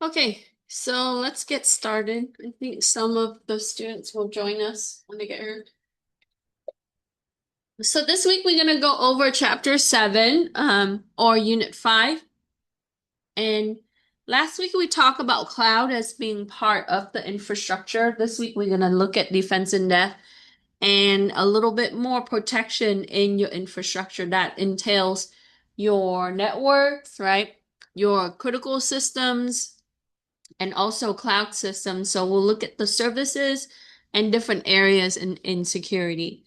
Okay, so let's get started. I think some of the students will join us when they get here. So this week we're going to go over chapter 7, or unit 5. And last week we talked about cloud as being part of the infrastructure. This week we're going to look at defense in depth and a little bit more protection in your infrastructure that entails your networks, right? Your critical systems, and also cloud systems. So we'll look at the services and different areas in security.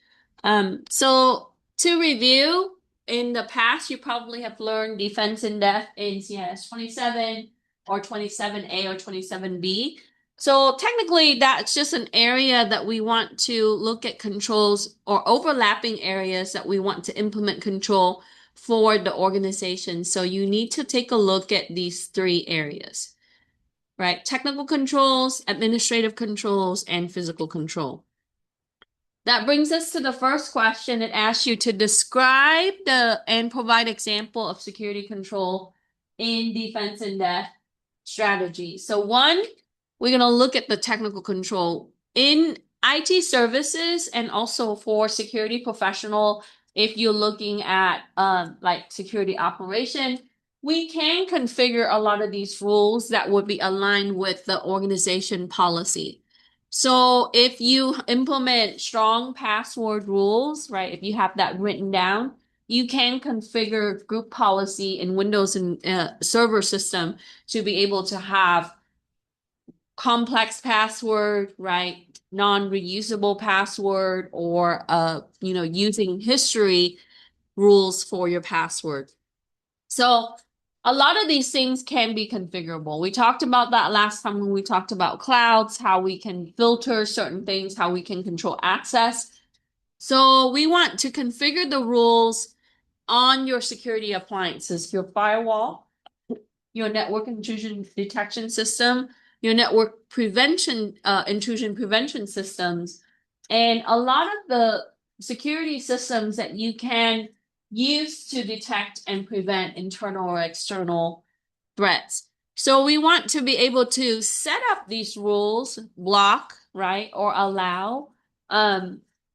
So to review, in the past, you probably have learned defense in depth in CIS-27 or 27A or 27B. So technically, that's just an area that we want to look at controls or overlapping areas that we want to implement control for the organization. So you need to take a look at these three areas, right? Technical controls, administrative controls, and physical control. That brings us to the first question. It asks you to describe and provide example of security control in defense in depth strategy. So one, we're going to look at the technical control in IT services and also for security professional. If you're looking at like security operation, we can configure a lot of these rules that would be aligned with the organization policy. So if you implement strong password rules, right, if you have that written down, you can configure group policy in Windows and server system to be able to have complex password, right, non-reusable password, or using history rules for your password. So a lot of these things can be configurable. We talked about that last time when we talked about clouds, how we can filter certain things, how we can control access. So we want to configure the rules on your security appliances, your firewall, your network intrusion detection system, your network intrusion prevention systems, and a lot of the security systems that you can use to detect and prevent internal or external threats. So we want to be able to set up these rules, block, right, or allow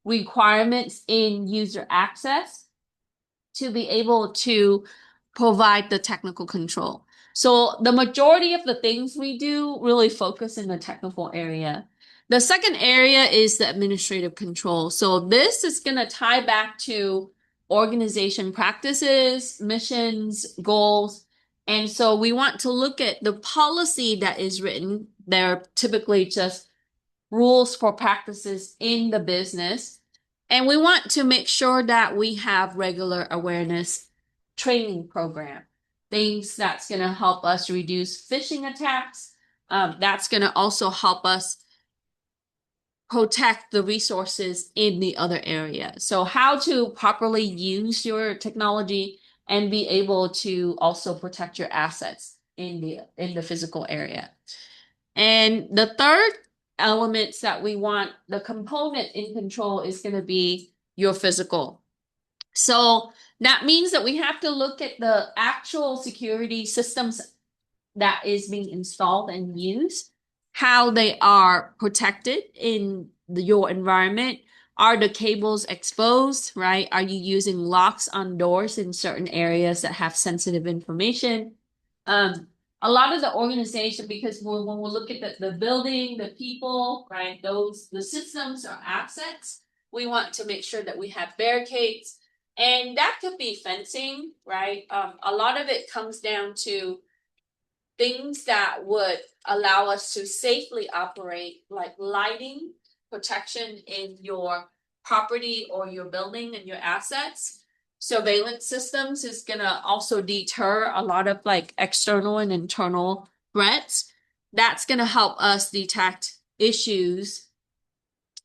requirements in user access to be able to provide the technical control. So the majority of the things we do really focus in the technical area. The second area is the administrative control. So this is going to tie back to organization practices, missions, goals. And so we want to look at the policy that is written. They're typically just rules for practices in the business. And we want to make sure that we have regular awareness training program, things that's going to help us reduce phishing attacks. That's going to also help us protect the resources in the other area. So how to properly use your technology and be able to also protect your assets in the physical area. And the third elements that we want, the component in control, is going to be your physical. So that means that we have to look at the actual security systems that is being installed and used, how they are protected in your environment. Are the cables exposed, right? Are you using locks on doors in certain areas that have sensitive information? A lot of the organization, because when we look at the building, the people, right, the systems are assets. We want to make sure that we have barricades, and that could be fencing, right? A lot of it comes down to things that would allow us to safely operate, like lighting, protection in your property or your building and your assets. Surveillance systems is going to also deter a lot of like external and internal threats. That's going to help us detect issues,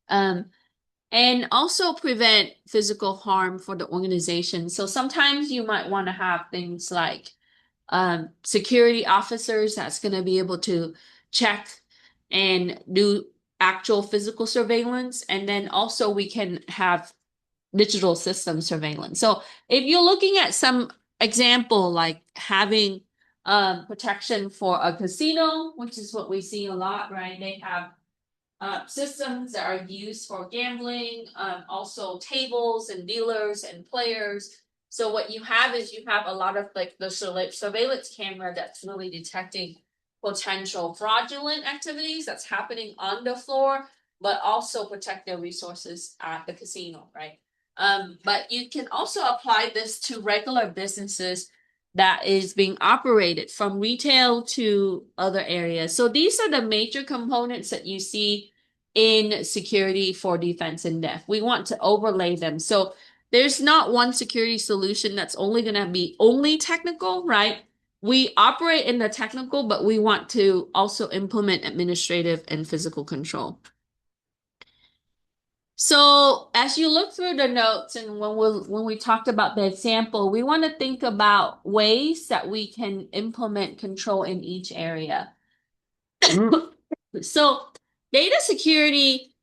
and also prevent physical harm for the organization. So sometimes you might want to have things like security officers that's going to be able to check and do actual physical surveillance. And then also we can have digital system surveillance. So if you're looking at some example, like having protection for a casino, which is what we see a lot, right? They have systems that are used for gambling, also tables and dealers and players. So what you have is you have a lot of like the surveillance camera that's really detecting potential fraudulent activities that's happening on the floor, but also protect their resources at the casino, right? But you can also apply this to regular businesses that is being operated from retail to other areas. So these are the major components that you see in security for defense in depth. We want to overlay them. So there's not one security solution that's only going to be only technical, right? We operate in the technical, but we want to also implement administrative and physical control. So as you look through the notes and when we talked about the example, we want to think about ways that we can implement control in each area. So data security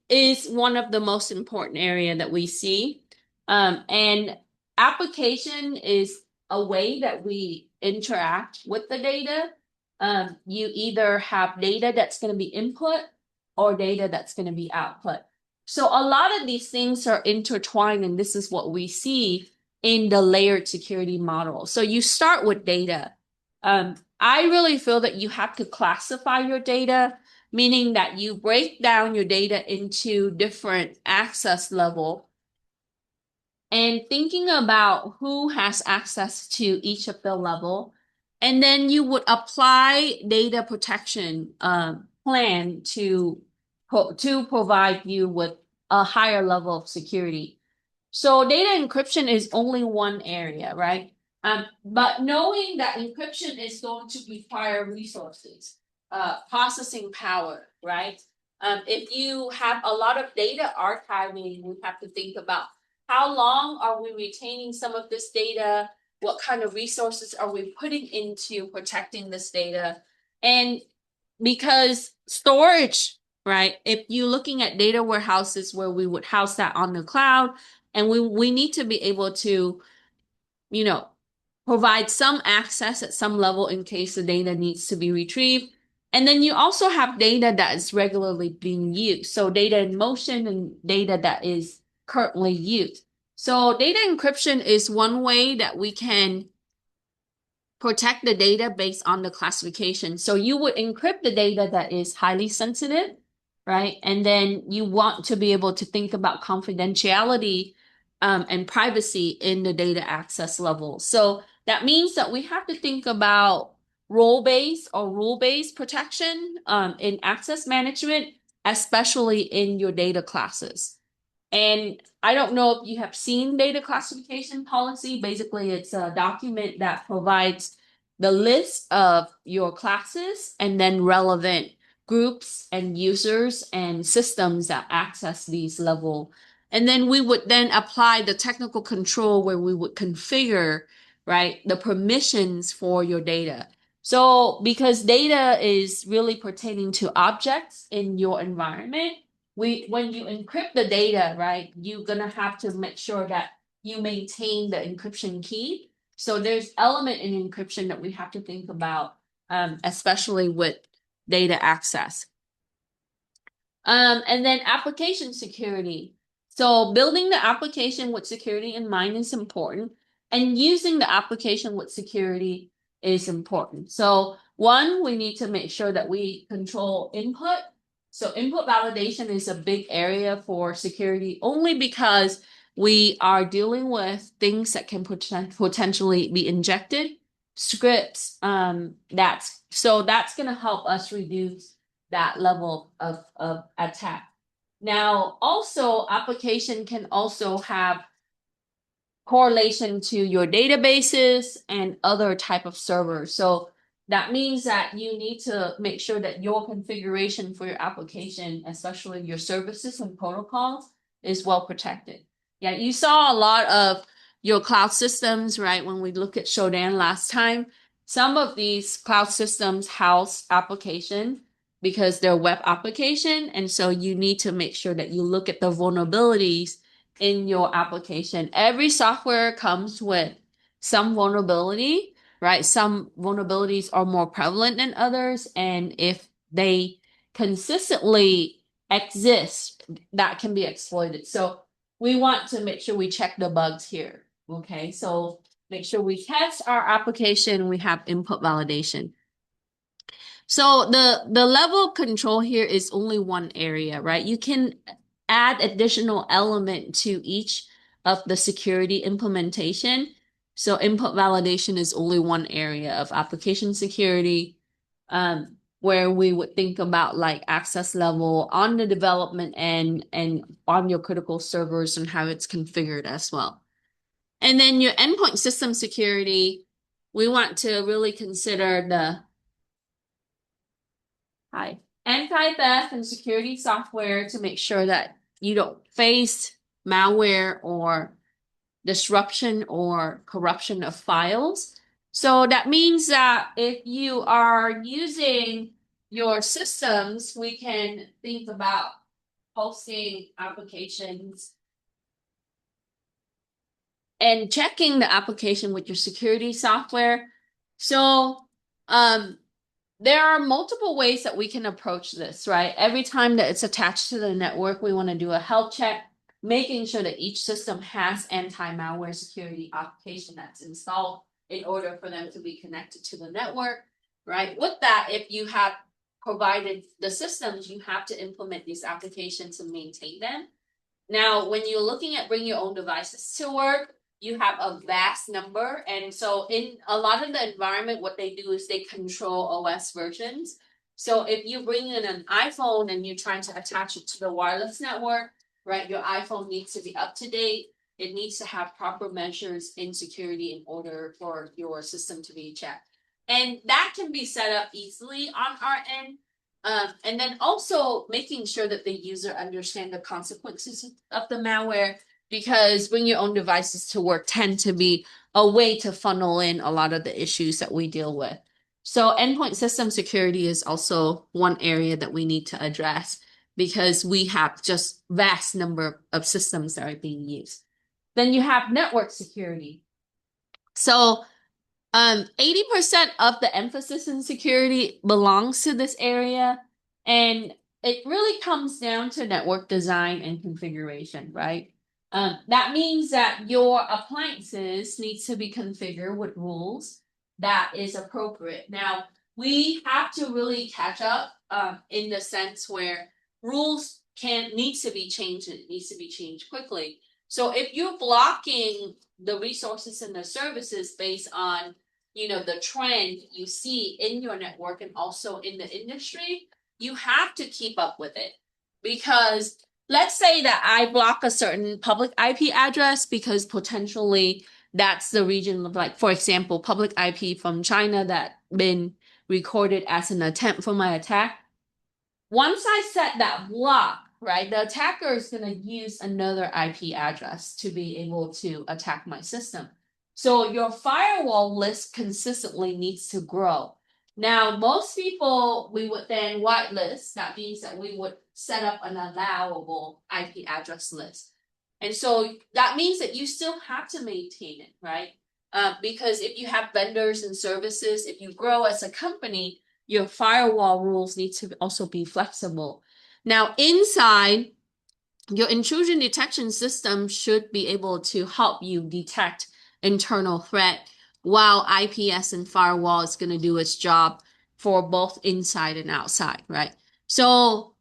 is one of the most important area that we see. And application is a way that we interact with the data. You either have data that's going to be input or data that's going to be output. So a lot of these things are intertwined, and this is what we see in the layered security model. So you start with data. I really feel that you have to classify your data, meaning that you break down your data into different access level and thinking about who has access to each of the level. And then you would apply data protection plan to provide you with a higher level of security. So data encryption is only one area, right? But knowing that encryption is going to require resources, processing power, right? If you have a lot of data archiving, we have to think about how long are we retaining some of this data? What kind of resources are we putting into protecting this data? And because storage, right? If you're looking at data warehouses where we would house that on the cloud, and we need to be able to, you know, provide some access at some level in case the data needs to be retrieved. And then you also have data that is regularly being used. So data in motion and data that is currently used. So data encryption is one way that we can protect the data based on the classification. So you would encrypt the data that is highly sensitive, right? And then you want to be able to think about confidentiality and privacy in the data access level. So that means that we have to think about role-based or rule-based protection in access management, especially in your data classes. And I don't know if you have seen data classification policy. Basically, it's a document that provides the list of your classes and then relevant groups and users and systems that access these level. And then we would then apply the technical control where we would configure, right, the permissions for your data. So because data is really pertaining to objects in your environment, when you encrypt the data, right, you're gonna have to make sure that you maintain the encryption key. So there's element in encryption that we have to think about, especially with data access. And then application security. So building the application with security in mind is important, and using the application with security is important. So one, we need to make sure that we control input. So input validation is a big area for security only because we are dealing with things that can potentially be injected, scripts, that's going to help us reduce that level of attack. Now, also application can also have correlation to your databases and other type of servers. So that means that you need to make sure that your configuration for your application, especially your services and protocols, is well protected. Yeah, you saw a lot of your cloud systems, right? When we look at Shodan last time, some of these cloud systems house application because they're web application. And so you need to make sure that you look at the vulnerabilities in your application. Every software comes with some vulnerability. right? Some vulnerabilities are more prevalent than others, and if they consistently exist, that can be exploited. So we want to make sure we check the bugs here. Okay, so make sure we test our application, we have input validation. So the level of control here is only one area, right? You can add additional element to each of the security implementation. So input validation is only one area of application security, where we would think about like access level on the development end and on your critical servers and how it's configured as well. And then your endpoint system security, we want to really consider the anti-theft and security software to make sure that you don't face malware or disruption or corruption of files. So that means that if you are using your systems, we can think about hosting applications and checking the application with your security software. So, there are multiple ways that we can approach this, right? Every time that it's attached to the network, we want to do a health check, making sure that each system has anti-malware security application that's installed in order for them to be connected to the network, right? With that, if you have provided the systems, you have to implement these applications and maintain them. Now, when you're looking at bring your own devices to work, you have a vast number. And so in a lot of the environment, what they do is they control OS versions. So if you bring in an iPhone and you're trying to attach it to the wireless network, right, your iPhone needs to be up to date. It needs to have proper measures in security in order for your system to be checked. And that can be set up easily on our end. And then also making sure that the user understand the consequences of the malware, because bring your own devices to work tend to be a way to funnel in a lot of the issues that we deal with. So endpoint system security is also one area that we need to address because we have just vast number of systems that are being used. Then you have network security. So 80% of the emphasis in security belongs to this area, and it really comes down to network design and configuration, right? That means that your appliances needs to be configured with rules that is appropriate. Now, we have to really catch up in the sense where rules can needs to be changed and it needs to be changed quickly. So if you're blocking the resources and the services based on the trend you see in your network and also in the industry, you have to keep up with it. Because let's say that I block a certain public IP address because potentially that's the region of, like, for example, public IP from China that been recorded as an attempt for my attack. Once I set that block, right, the attacker is going to use another IP address to be able to attack my system. So your firewall list consistently needs to grow. Now, most people, we would then whitelist. That means that we would set up an allowable IP address list. And so that means that you still have to maintain it, right? Because if you have vendors and services, if you grow as a company, your firewall rules need to also be flexible. Now, inside, your intrusion detection system should be able to help you detect internal threat, while IPS and firewall is going to do its job for both inside and outside, right? So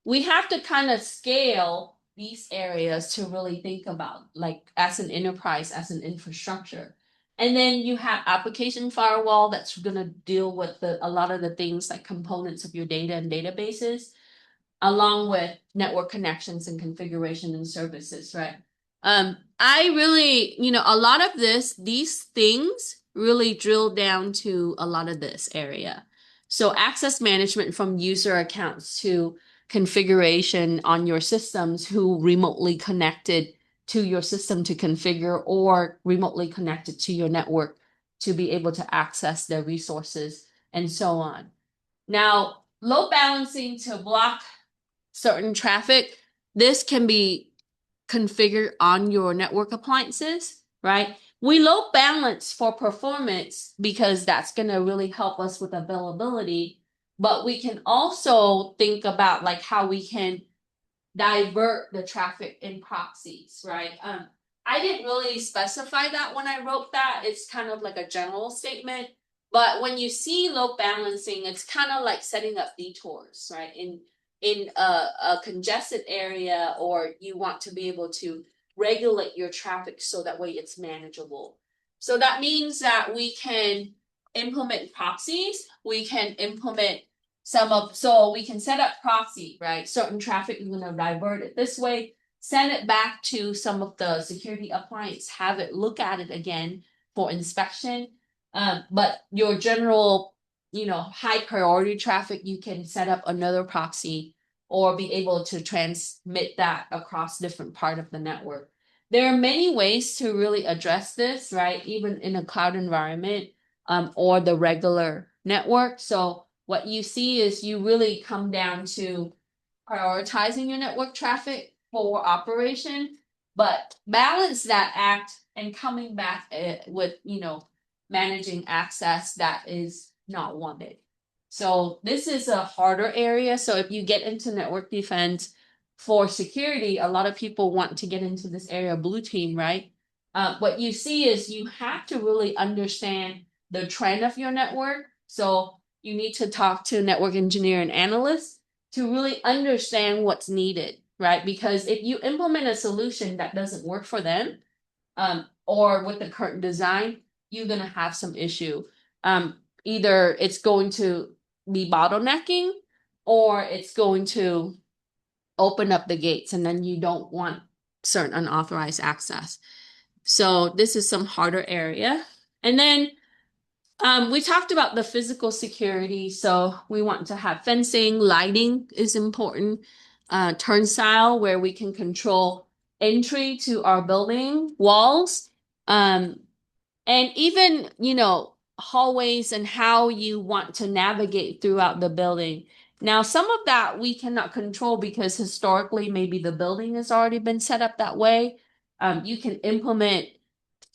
we have to kind of scale these areas to really think about, like, as an enterprise, as an infrastructure. And then you have application firewall that's going to deal with a lot of the things like components of your data and databases, along with network connections and configuration and services, right? I really, a lot of these things really drill down to a lot of this area. So access management from user accounts to configuration on your systems who remotely connected to your system to configure or remotely connected to your network to be able to access their resources and so on. Now, load balancing to block certain traffic, this can be configured on your network appliances, right? we load balance for performance because that's going to really help us with availability. But we can also think about like how we can divert the traffic in proxies, right? I didn't really specify that when I wrote that. It's kind of like a general statement. But when you see load balancing, it's kind of like setting up detours, right? In a congested area, or you want to be able to regulate your traffic so that way it's manageable. So that means that we can implement proxies, we can implement so we can set up proxy, right? Certain traffic, we're going to divert it this way, send it back to some of the security appliance, have it look at it again for inspection. But your general, high priority traffic, you can set up another proxy or be able to transmit that across different part of the network. There are many ways to really address this, right? Even in a cloud environment, or the regular network. So what you see is you really come down to prioritizing your network traffic for operation, but balance that act and coming back with, managing access that is not wanted. So this is a harder area. So if you get into network defense for security, a lot of people want to get into this area, blue team, right? What you see is you have to really understand the trend of your network. So you need to talk to network engineer and analysts to really understand what's needed, right? Because if you implement a solution that doesn't work for them, or with the current design, you're gonna have some issue. Either it's going to be bottlenecking, or it's going to open up the gates, and then you don't want certain unauthorized access. So this is some harder area. And then we talked about the physical security. So we want to have fencing, lighting is important, turnstile where we can control entry to our building walls, and even, hallways and how you want to navigate throughout the building. Now, some of that we cannot control because historically maybe the building has already been set up that way. You can implement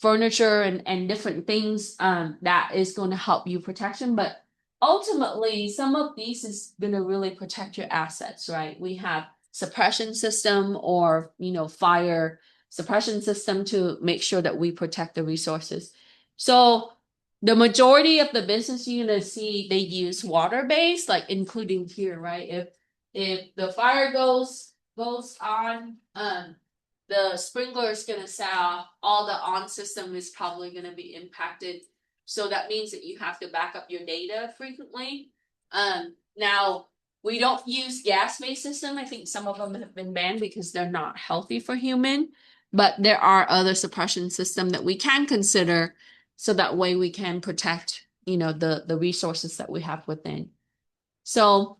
furniture and different things that is going to help you protection, but ultimately some of these is going to really protect your assets, right? We have suppression system or fire suppression system to make sure that we protect the resources. So the majority of the business you're going to see, they use water based, like including here, right? If the fire goes on, the sprinkler is going to sound, all the on system is probably going to be impacted. So that means that you have to back up your data frequently. Now, we don't use gas-based system. I think some of them have been banned because they're not healthy for human, but there are other suppression system that we can consider so that way we can protect, the resources that we have within. So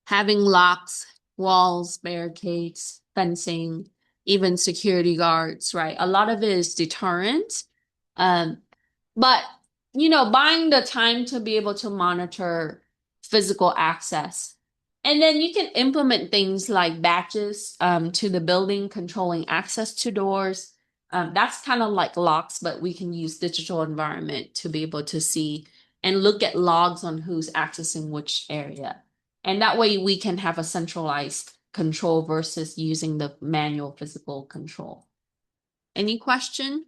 having locks, walls, barricades, fencing, even security guards, right? A lot of it is deterrent. Um, but buying the time to be able to monitor physical access. And then you can implement things like badges to the building, controlling access to doors. That's kind of like locks, but we can use digital environment to be able to see and look at logs on who's accessing which area. And that way we can have a centralized control versus using the manual physical control. Any question?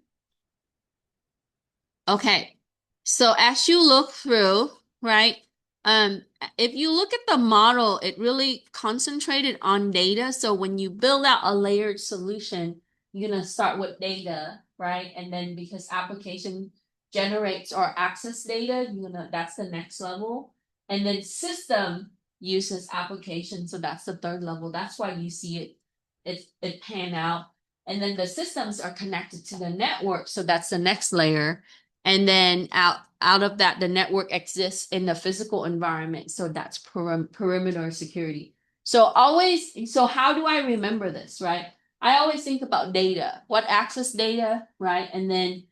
Okay. So as you look through, right? If you look at the model, it really concentrated on data. So when you build out a layered solution, you're gonna start with data, right? And then because application generates or access data, that's the next level. And then system uses application, so that's the third level. That's why you see it pan out. And then the systems are connected to the network, so that's the next layer. And then out of that, the network exists in the physical environment. So that's perimeter security. So how do I remember this, right? I always think about data, what access data, right? And then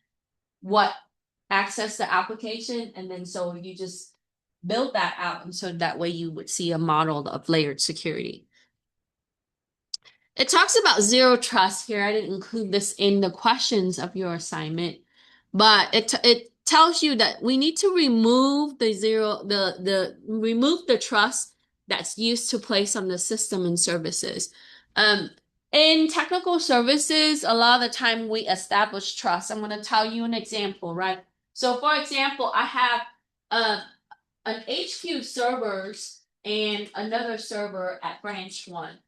what access the application. And then so you just build that out. And so that way you would see a model of layered security. It talks about zero trust here. I didn't include this in the questions of your assignment, but it tells you that we need to remove the remove the trust that's used to place on the system and services. Um, in technical services, a lot of the time we establish trust. I'm going to tell you an example, right? So, for example, I have uh, an HQ servers and another server at branch one.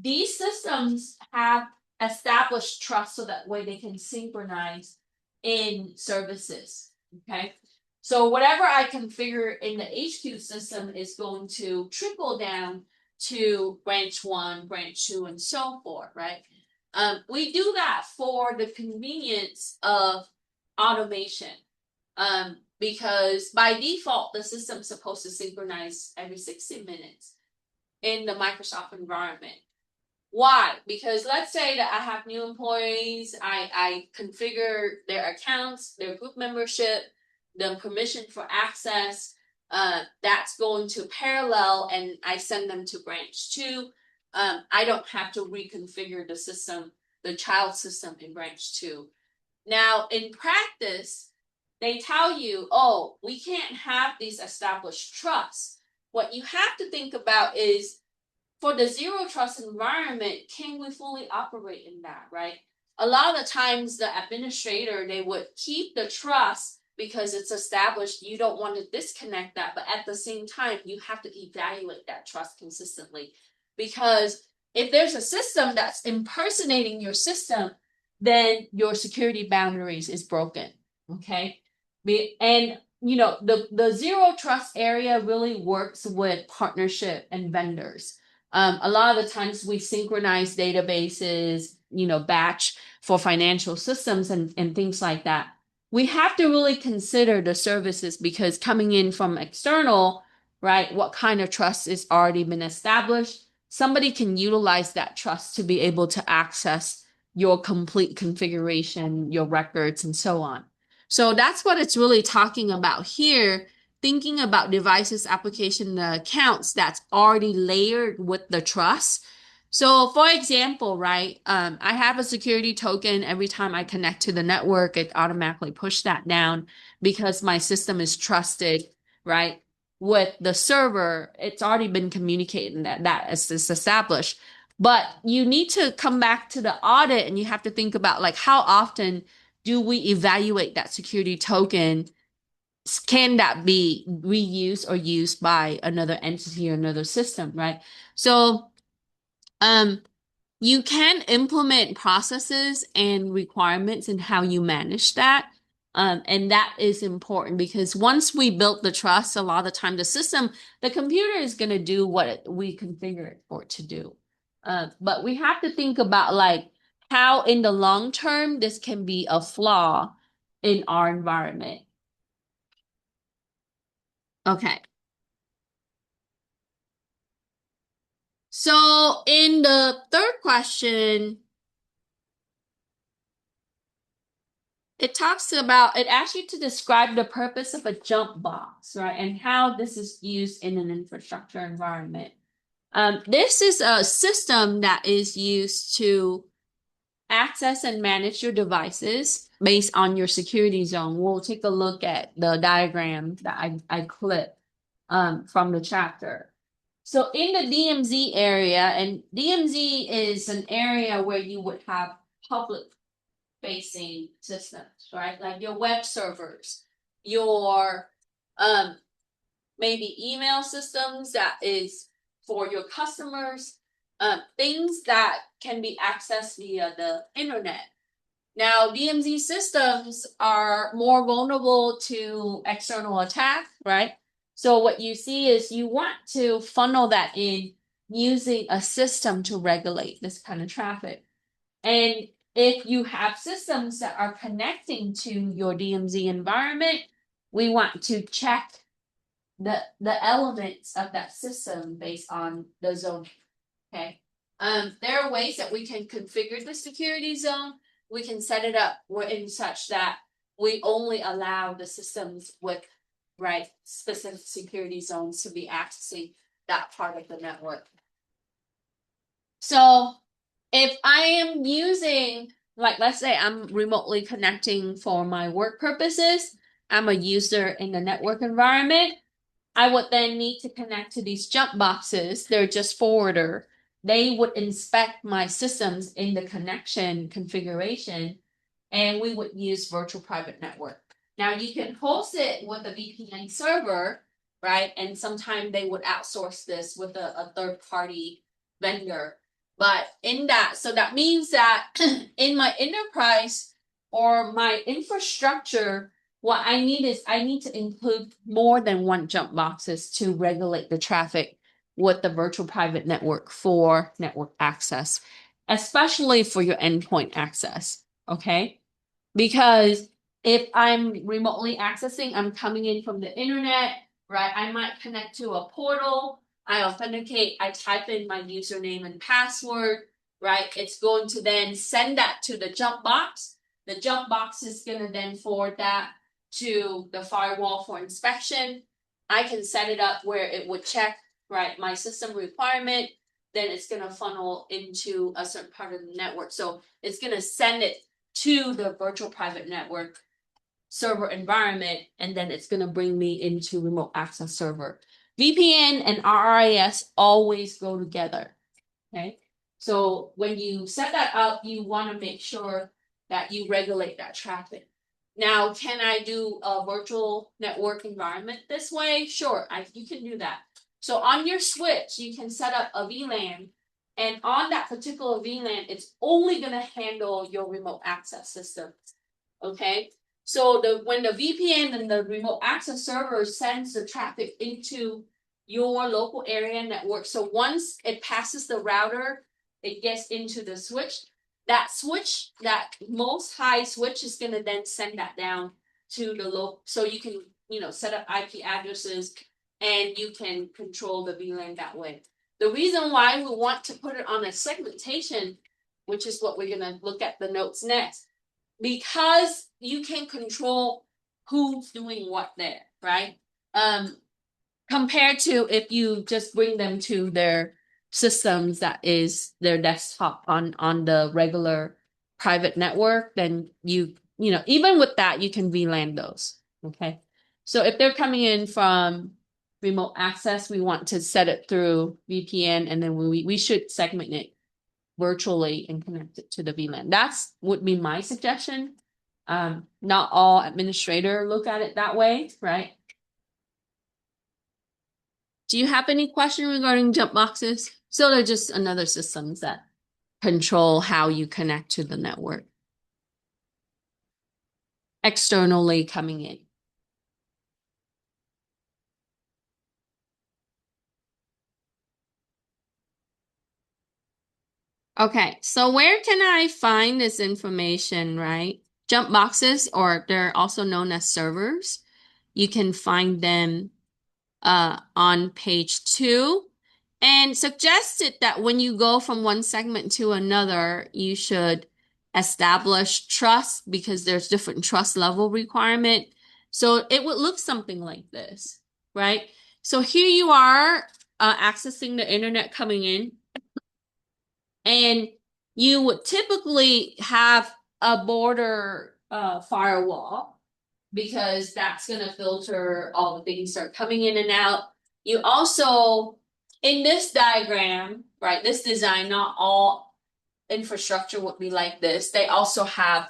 These systems have established trust so that way they can synchronize in services. Okay. So whatever I configure in the HQ system is going to trickle down to branch one, branch two, and so forth, right? We do that for the convenience of automation. Because by default, the system's supposed to synchronize every 60 minutes in the Microsoft environment. Why? Because let's say that I have new employees, I configure their accounts, their group membership, the permission for access. That's going to parallel, and I send them to branch two. I don't have to reconfigure the system, the child system in branch two. Now, in practice, they tell you, oh, we can't have these established trusts. What you have to think about is for the zero trust environment, can we fully operate in that, right? A lot of the times the administrator, they would keep the trust because it's established. You don't want to disconnect that, but at the same time, you have to evaluate that trust consistently. Because if there's a system that's impersonating your system, then your security boundaries is broken. Okay. And the zero trust area really works with partnership and vendors. A lot of the times we synchronize databases, batch for financial systems and things like that. We have to really consider the services because coming in from external, right, what kind of trust is already been established. Somebody can utilize that trust to be able to access your complete configuration, your records, and so on. So that's what it's really talking about here, thinking about devices, application, accounts that's already layered with the trust. So for example, right, I have a security token. Every time I connect to the network, it automatically push that down because my system is trusted, right? With the server, it's already been communicated that is established. But you need to come back to the audit and you have to think about like how often do we evaluate that security token? Can that be reused or used by another entity or another system, right? So you can implement processes and requirements in how you manage that. And that is important because once we built the trust, a lot of the time the computer is going to do what we configure it for it to do. But we have to think about like how in the long term this can be a flaw in our environment. Okay. So in the third question, it asks you to describe the purpose of a jump box, right? And how this is used in an infrastructure environment. This is a system that is used to access and manage your devices based on your security zone. We'll take a look at the diagram that I clipped from the chapter. So in the DMZ area, and DMZ is an area where you would have public facing systems, right? Like your web servers, your maybe email systems that is for your customers, things that can be accessed via the internet. Now, DMZ systems are more vulnerable to external attack, right? So what you see is you want to funnel that in using a system to regulate this kind of traffic. And if you have systems that are connecting to your DMZ environment, we want to check the elements of that system based on the zone. Okay. There are ways that we can configure the security zone. We can set it up in such that we only allow the systems with specific security zones to be accessing that part of the network. So If I am using, like, let's say I'm remotely connecting for my work purposes, I'm a user in the network environment, I would then need to connect to these jump boxes. They're just forwarder. They would inspect my systems in the connection configuration, and we would use virtual private network. Now you can host it with a VPN server, right? And sometimes they would outsource this with a third party vendor. But in that, so that means that in my enterprise or my infrastructure, what I need is I need to include more than one jump boxes to regulate the traffic with the virtual private network for network access, especially for your endpoint access. Okay. Because if I'm remotely accessing, I'm coming in from the internet, right? I might connect to a portal. I authenticate, I type in my username and password, right? It's going to then send that to the jump box. The jump box is going to then forward that to the firewall for inspection. I can set it up where it would check, right, my system requirement. Then it's going to funnel into a certain part of the network. So it's going to send it to the virtual private network server environment, and then it's going to bring me into remote access server. VPN and RIS always go together. Okay. So when you set that up, you want to make sure that you regulate that traffic. Now, can I do a virtual network environment this way? Sure, you can do that. So on your switch, you can set up a VLAN, and on that particular VLAN, it's only going to handle your remote access system. Okay. So when the VPN and the remote access server sends the traffic into your local area network, so once it passes the router, it gets into the switch. That switch, that most high switch, is going to then send that down to the local, so you can set up IP addresses and you can control the VLAN that way. The reason why we want to put it on a segmentation, which is what we're going to look at the notes next, because you can control who's doing what there, right? Compared to if you just bring them to their systems that is their desktop on the regular private network, then even with that you can VLAN those. Okay. So if they're coming in from remote access, we want to set it through VPN, and then we should segment it virtually and connect it to the VLAN. That's would be my suggestion. Not all administrators look at it that way, right? Do you have any question regarding jump boxes? So they're just another systems that control how you connect to the network externally coming in. Okay, so where can I find this information, right? Jump boxes, or they're also known as servers. You can find them on page 2, and suggested that when you go from one segment to another, you should establish trust, because there's different trust level requirement. So it would look something like this, right? So here you are accessing the internet coming in, and you would typically have a border firewall, because that's going to filter all the things that are coming in and out. You also, in this diagram, right, this design, not all infrastructure would be like this. They also have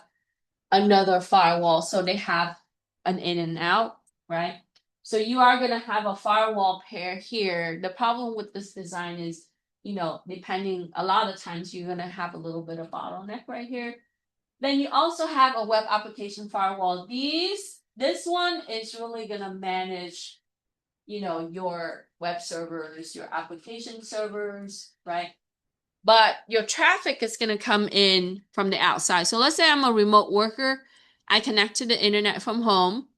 another firewall. So they have an in and out, right? So you are going to have a firewall pair here. The problem with this design is, depending, a lot of times you're going to have a little bit of bottleneck right here. Then you also have a web application firewall. This one is really going to manage, your web servers, your application servers, right? But your traffic is going to come in from the outside. So let's say I'm a remote worker. I connect to the internet from home,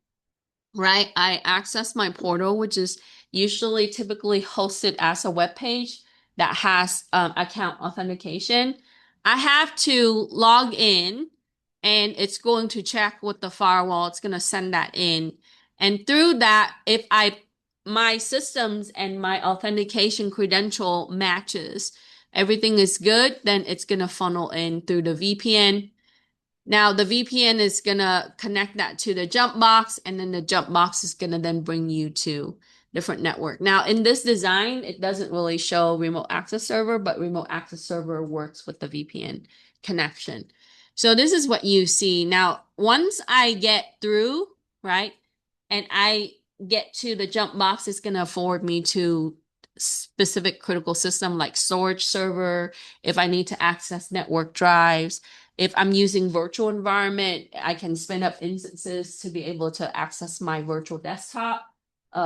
right? I access my portal, which is usually typically hosted as a web page that has account authentication. I have to log in, and it's going to check with the firewall. It's going to send that in. And through that, if my systems and my authentication credential matches, everything is good, then it's going to funnel in through the VPN. Now the VPN is gonna connect that to the jump box, and then the jump box is gonna then bring you to different network. Now in this design, it doesn't really show remote access server, but remote access server works with the VPN connection. So this is what you see. Now, once I get through, right, and I get to the jump box, it's gonna forward me to specific critical system like storage server, if I need to access network drives. If I'm using virtual environment, I can spin up instances to be able to access my virtual desktop,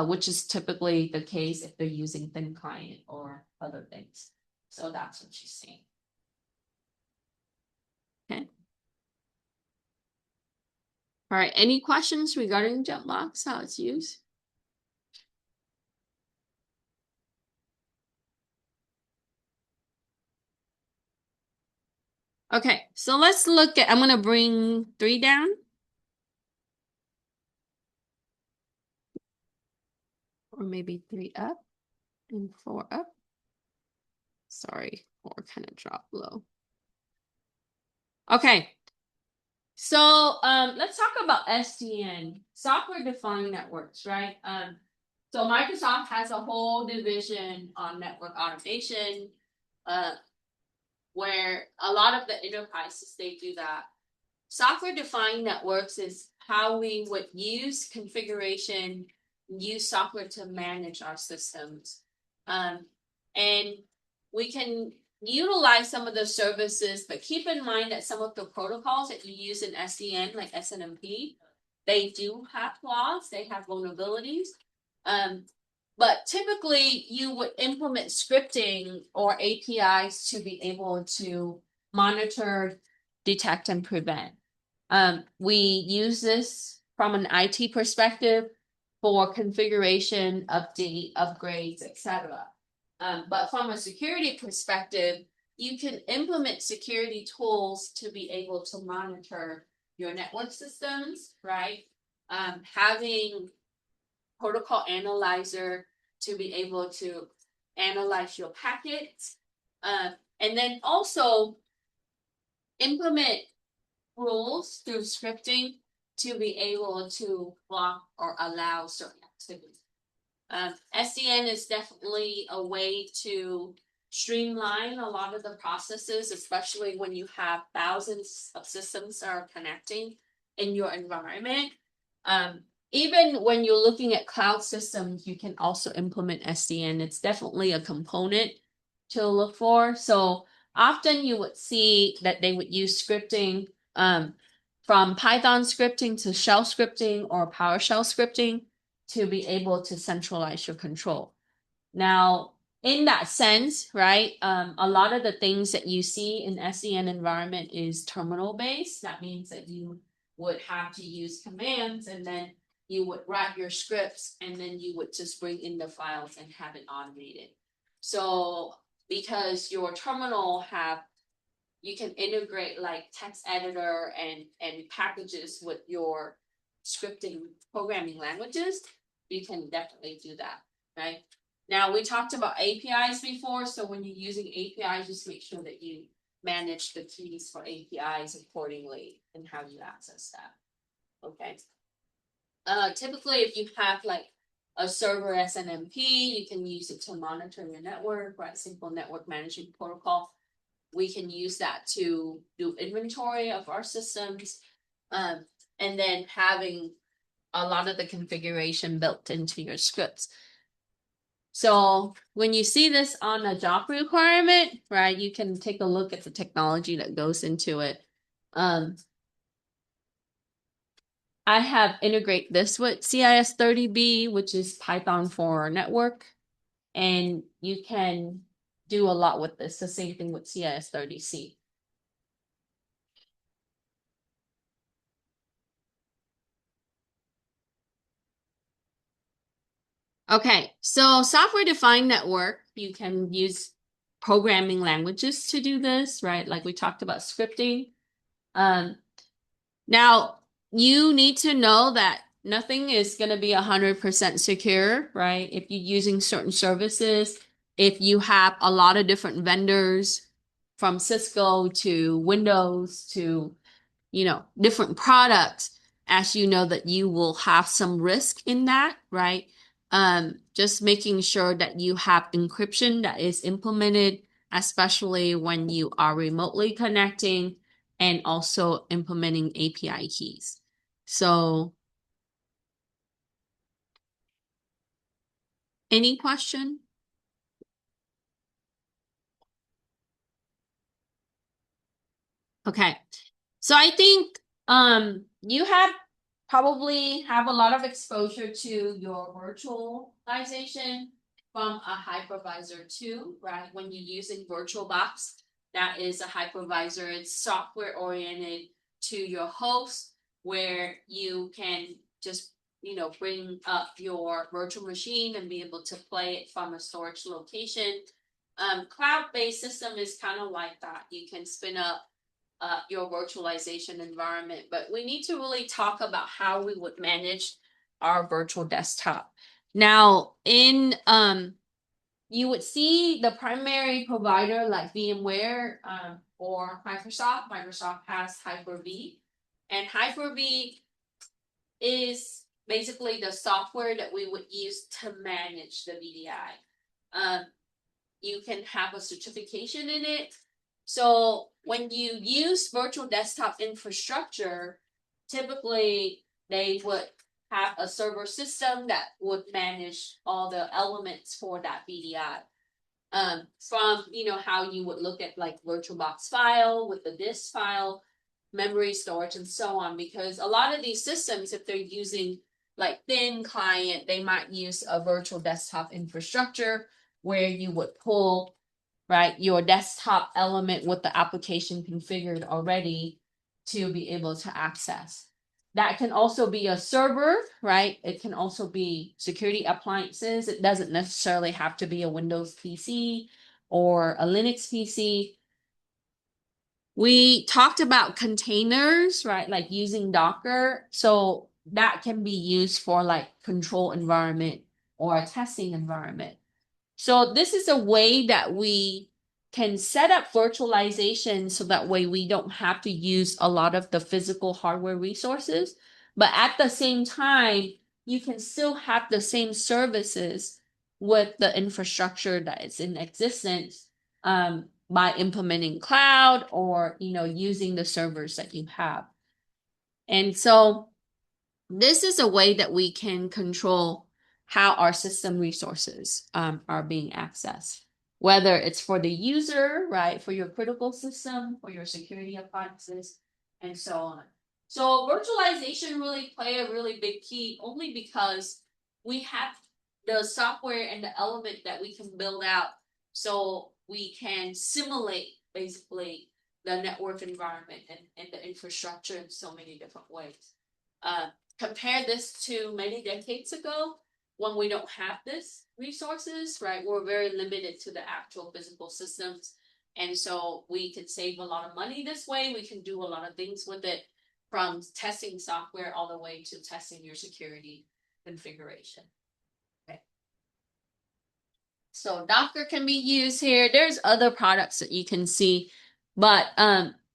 which is typically the case if they're using thin client or other things. So that's what you see. Okay. All right. Any questions regarding JumpBox, how it's used? Okay, so let's look at, I'm going to bring 3 down. Or maybe 3 up and 4 up. Sorry, 4 kind of dropped low. Okay, so let's talk about SDN, software defined networks, right? So Microsoft has a whole division on network automation, where a lot of the enterprises, they do that. Software defined networks is how we would use configuration, use software to manage our systems. And we can utilize some of the services, but keep in mind that some of the protocols that you use in SDN, like SNMP, they do have flaws, they have vulnerabilities. But typically you would implement scripting or APIs to be able to monitor, detect, and prevent. We use this from an IT perspective for configuration, update, upgrades, etc. But from a security perspective, you can implement security tools to be able to monitor your network systems, right? Having protocol analyzer to be able to analyze your packets, and then also implement rules through scripting to be able to block or allow certain activities. SDN is definitely a way to streamline a lot of the processes, especially when you have thousands of systems that are connecting in your environment. Even when you're looking at cloud systems, you can also implement SDN. It's definitely a component to look for. So often you would see that they would use scripting, from Python scripting to shell scripting or PowerShell scripting to be able to centralize your control. Now, in that sense, right, a lot of the things that you see in SDN environment is terminal based. That means that you would have to use commands, and then you would write your scripts, and then you would just bring in the files and have it automated. So because your terminal you can integrate like text editor and packages with your scripting programming languages, you can definitely do that, right? Now, we talked about APIs before, so when you're using APIs, just make sure that you manage the keys for APIs accordingly and how you access that, okay? Typically, if you have like a server SNMP, you can use it to monitor your network, right? Simple network management protocol. We can use that to do inventory of our systems, and then having a lot of the configuration built into your scripts. So when you see this on a job requirement, right, you can take a look at the technology that goes into it. I have integrate this with CIS-40A, which is Python for network, and you can do a lot with this. The same thing with CIS-40C. Okay, so software-defined network, you can use programming languages to do this, right? Like we talked about scripting. Now, you need to know that nothing is going to be 100% secure, right? If you're using certain services, If you have a lot of different vendors from Cisco to Windows to, different products, as you know that you will have some risk in that, right? Just making sure that you have encryption that is implemented, especially when you are remotely connecting and also implementing API keys. So, any question? Okay. So I think you have probably have a lot of exposure to your virtualization from a hypervisor too, right? When you're using VirtualBox, that is a hypervisor. It's software oriented to your host where you can just bring up your virtual machine and be able to play it from a storage location. Cloud-based system is kind of like that. You can spin up your virtualization environment, but we need to really talk about how we would manage our virtual desktop. Now, you would see the primary provider like VMware or Microsoft. Microsoft has Hyper-V, and Hyper-V is basically the software that we would use to manage the VDI. You can have a certification in it. So when you use virtual desktop infrastructure, typically they would have a server system that would manage all the elements for that VDI. From how you would look at like VirtualBox file with the disk file, memory storage, and so on. Because a lot of these systems, if they're using like thin client, they might use a virtual desktop infrastructure where you would pull, right, your desktop element with the application configured already to be able to access. That can also be a server, right? It can also be security appliances. It doesn't necessarily have to be a Windows PC or a Linux PC. We talked about containers, right? Like using Docker. So that can be used for like control environment or a testing environment. So this is a way that we can set up virtualization so that way we don't have to use a lot of the physical hardware resources. But at the same time, you can still have the same services with the infrastructure that is in existence by implementing cloud or using the servers that you have. And so this is a way that we can control how our system resources are being accessed, whether it's for the user, right, for your critical system, for your security appliances, and so on. So virtualization really play a really big key only because we have the software and the element that we can build out so we can simulate basically the network environment and the infrastructure in so many different ways. Compare this to many decades ago when we don't have this resources, right? We're very limited to the actual physical systems. And so we can save a lot of money this way. We can do a lot of things with it, from testing software all the way to testing your security configuration. Okay. So Docker can be used here. There's other products that you can see, but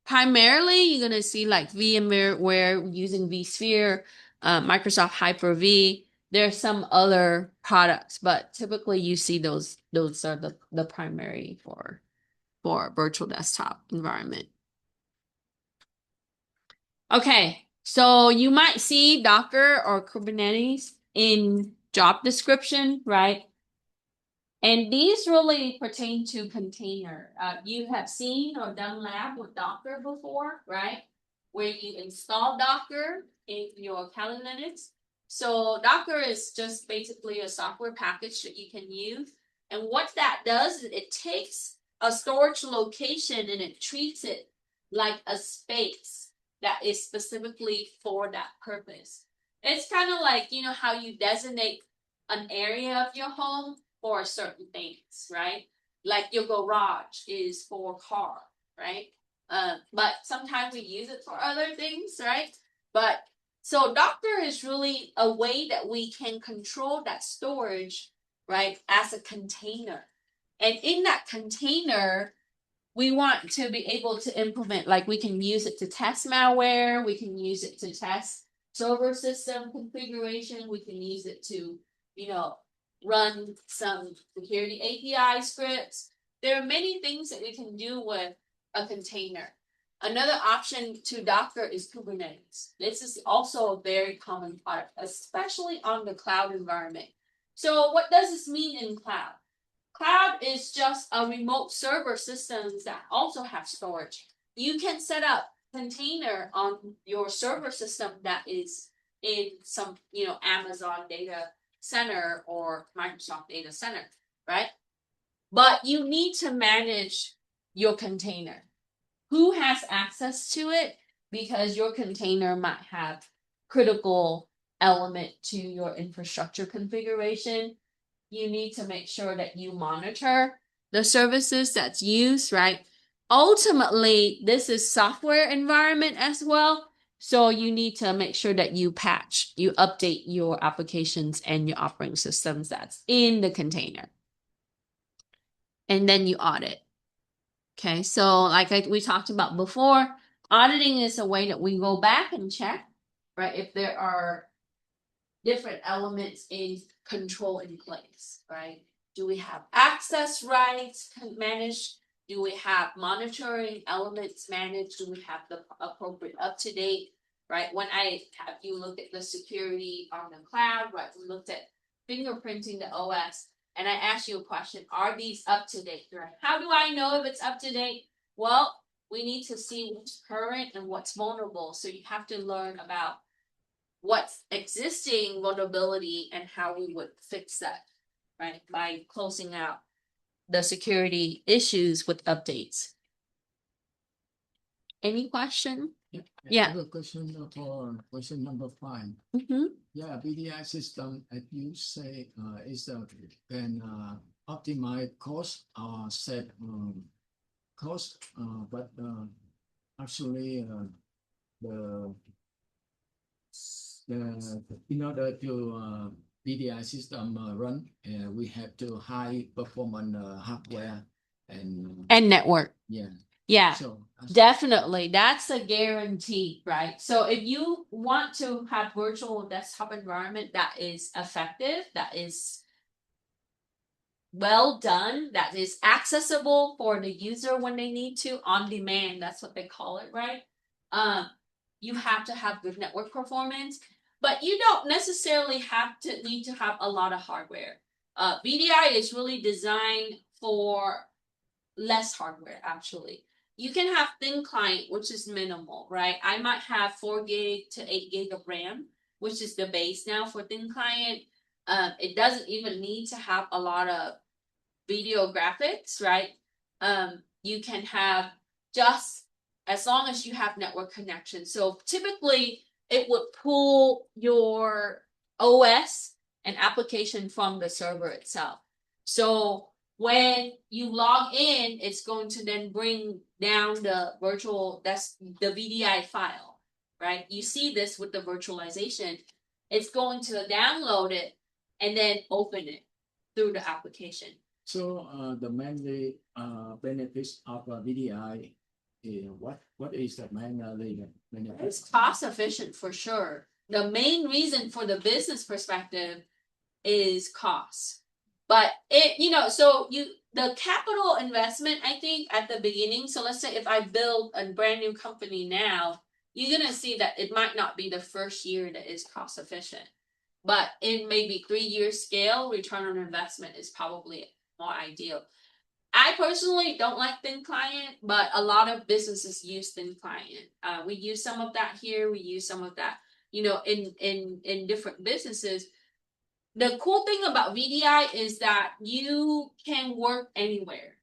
primarily you're gonna see like VMware using vSphere, Microsoft Hyper-V. There's some other products, but typically you see those are the primary for virtual desktop environment. Okay, so you might see Docker or Kubernetes in job description, right? And these really pertain to container. You have seen or done lab with Docker before, right? Where you install Docker in your Kali Linux. So Docker is just basically a software package that you can use. And what that does is it takes a storage location and it treats it like a space that is specifically for that purpose. It's kind of like, how you designate an area of your home for certain things, right? Like your garage is for car, right? But sometimes we use it for other things, right? But so Docker is really a way that we can control that storage, right, as a container. And in that container, we want to be able to implement, like we can use it to test malware, we can use it to test server system configuration, we can use it to, run some security API scripts. There are many things that we can do with a container. Another option to Docker is Kubernetes. This is also a very common part, especially on the cloud environment. So what does this mean in cloud? Cloud is just a remote server systems that also have storage. You can set up container on your server system that is in some, Amazon data center or Microsoft data center, right? But you need to manage your container. Who has access to it? Because your container might have critical element to your infrastructure configuration. You need to make sure that you monitor the services that's used, right? Ultimately, this is software environment as well. So you need to make sure that you patch, you update your applications and your operating systems that's in the container. And then you audit. Okay, so we talked about before, auditing is a way that we go back and check, right? If there are different elements in control in place, right? Do we have access rights managed? Do we have monitoring elements managed? Do we have the appropriate up-to-date, right? When I have you look at the security on the cloud, right? We looked at fingerprinting the OS, and I asked you a question, are these up to date, right? How do I know if it's up to date? Well, we need to see what's current and what's vulnerable. So you have to learn about what's existing vulnerability and how we would fix that, right? By closing out the security issues with updates. Any question? Yeah. I have a question for question number 5. Mm-hmm. Yeah, VDI system, as you say, is can optimize cost or set cost, but actually the in order to VDI system run, we have to high performance hardware and network. Yeah. Yeah. So definitely, that's a guarantee, right? So if you want to have virtual desktop environment that is effective, that is well done, that is accessible for the user when they need to, on demand, that's what they call it, right? You have to have good network performance, but you don't necessarily need to have a lot of hardware. VDI is really designed for less hardware, actually. You can have thin client, which is minimal, right? I might have 4 gig to 8 gig of RAM, which is the base now for thin client. It doesn't even need to have a lot of video graphics, right? You can have just as long as you have network connection. So typically it would pull your OS and application from the server itself. So when you log in, it's going to then bring down that's the VDI file, right? You see this with the virtualization. It's going to download it and then open it through the application. So the mainly benefits of VDI, what is the main benefit? It's cost efficient for sure. The main reason for the business perspective is cost. But the capital investment, I think, at the beginning, so let's say if I build a brand new company now, you're going to see that it might not be the first year that is cost efficient. But in maybe 3-year scale, return on investment is probably more ideal. I personally don't like thin client, but a lot of businesses use thin client. We use some of that here. We use some of that, in different businesses. The cool thing about VDI is that you can work anywhere.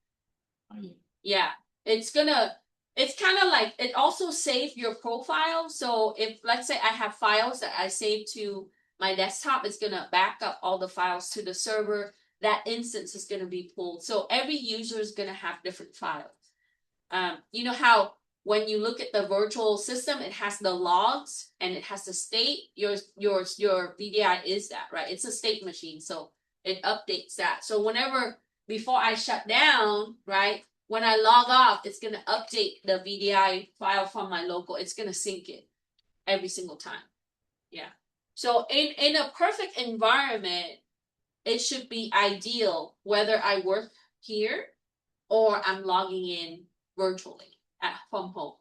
Yeah, it's kind of like, it also saves your profile. So if, let's say I have files that I save to my desktop, it's going to back up all the files to the server. That instance is going to be pulled. So every user is going to have different files. You know how when you look at the virtual system, it has the logs and it has the state. Your VDI is that, right? It's a state machine, so it updates that. So whenever before I shut down, right? When I log off, it's gonna update the VDI file from my local. It's gonna sync it every single time. Yeah. So in a perfect environment, it should be ideal whether I work here or I'm logging in virtually from home,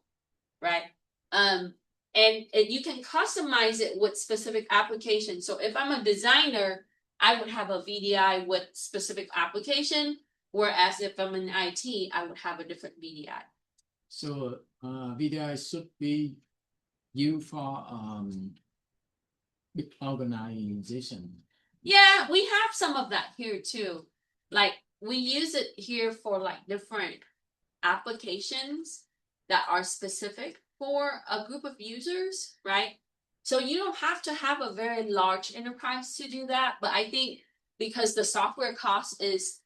right? Um, and you can customize it with specific applications. So if I'm a designer, I would have a VDI with specific application, whereas if I'm in IT, I would have a different VDI. So VDI should be used for big organization. Yeah, we have some of that here too. Like we use it here for like different applications that are specific for a group of users, right? So you don't have to have a very large enterprise to do that, but I think because the software cost is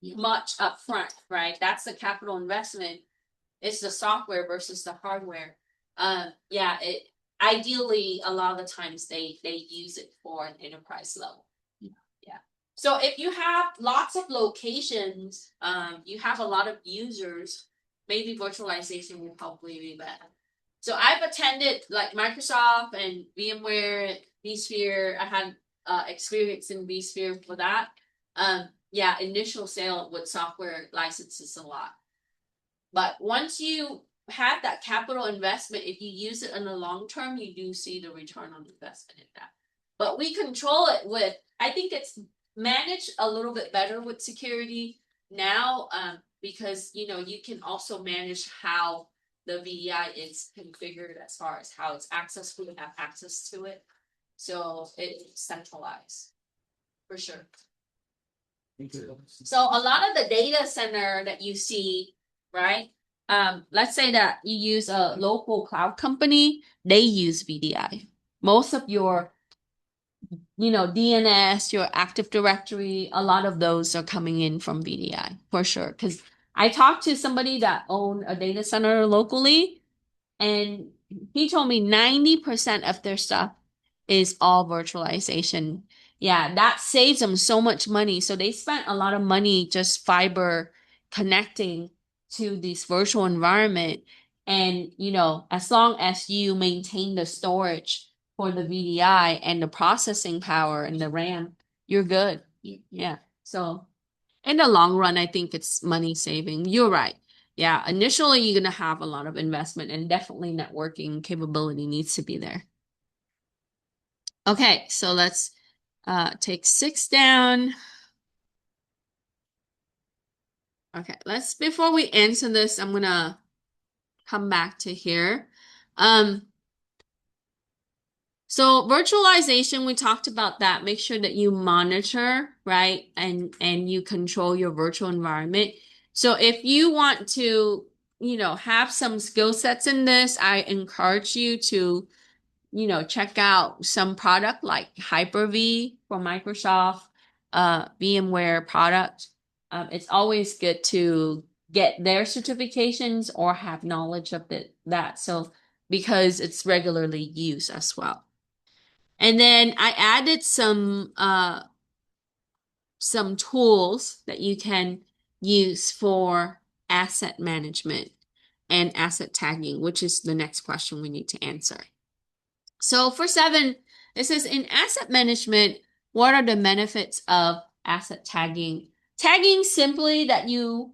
much upfront, right? That's the capital investment. It's the software versus the hardware. Yeah, it ideally a lot of the times they use it for an enterprise level. Yeah. So if you have lots of locations, you have a lot of users, maybe virtualization will probably be better. So I've attended like Microsoft and VMware, vSphere. I had experience in vSphere for that. Yeah, initial sale with software licenses a lot. But once you have that capital investment, if you use it in the long term, you do see the return on investment in that. But we control it with, I think it's managed a little bit better with security now, because you can also manage how the VDI is configured as far as how it's accessed, who have access to it. So it's centralized for sure. So a lot of the data center that you see, right? Let's say that you use a local cloud company, they use VDI. Most of your, DNS, your Active Directory, a lot of those are coming in from VDI for sure. Because I talked to somebody that owned a data center locally, and he told me 90% of their stuff is all virtualization. Yeah, that saves them so much money. So they spent a lot of money just fiber connecting to this virtual environment. And, as long as you maintain the storage for the VDI and the processing power and the RAM, you're good. Yeah. So in the long run, I think it's money saving. You're right. Yeah, initially you're gonna have a lot of investment and definitely networking capability needs to be there. Okay, so let's take 6 down. Okay, before we answer this, I'm gonna come back to here. So virtualization, we talked about that. Make sure that you monitor, right? And you control your virtual environment. So if you want to, have some skill sets in this, I encourage you to, check out some product like Hyper-V for Microsoft, VMware product. It's always good to get their certifications or have knowledge of that. So because it's regularly used as well. And then I added some tools that you can use for asset management and asset tagging, which is the next question we need to answer. So for 7, it says in asset management, what are the benefits of asset tagging? Tagging simply that you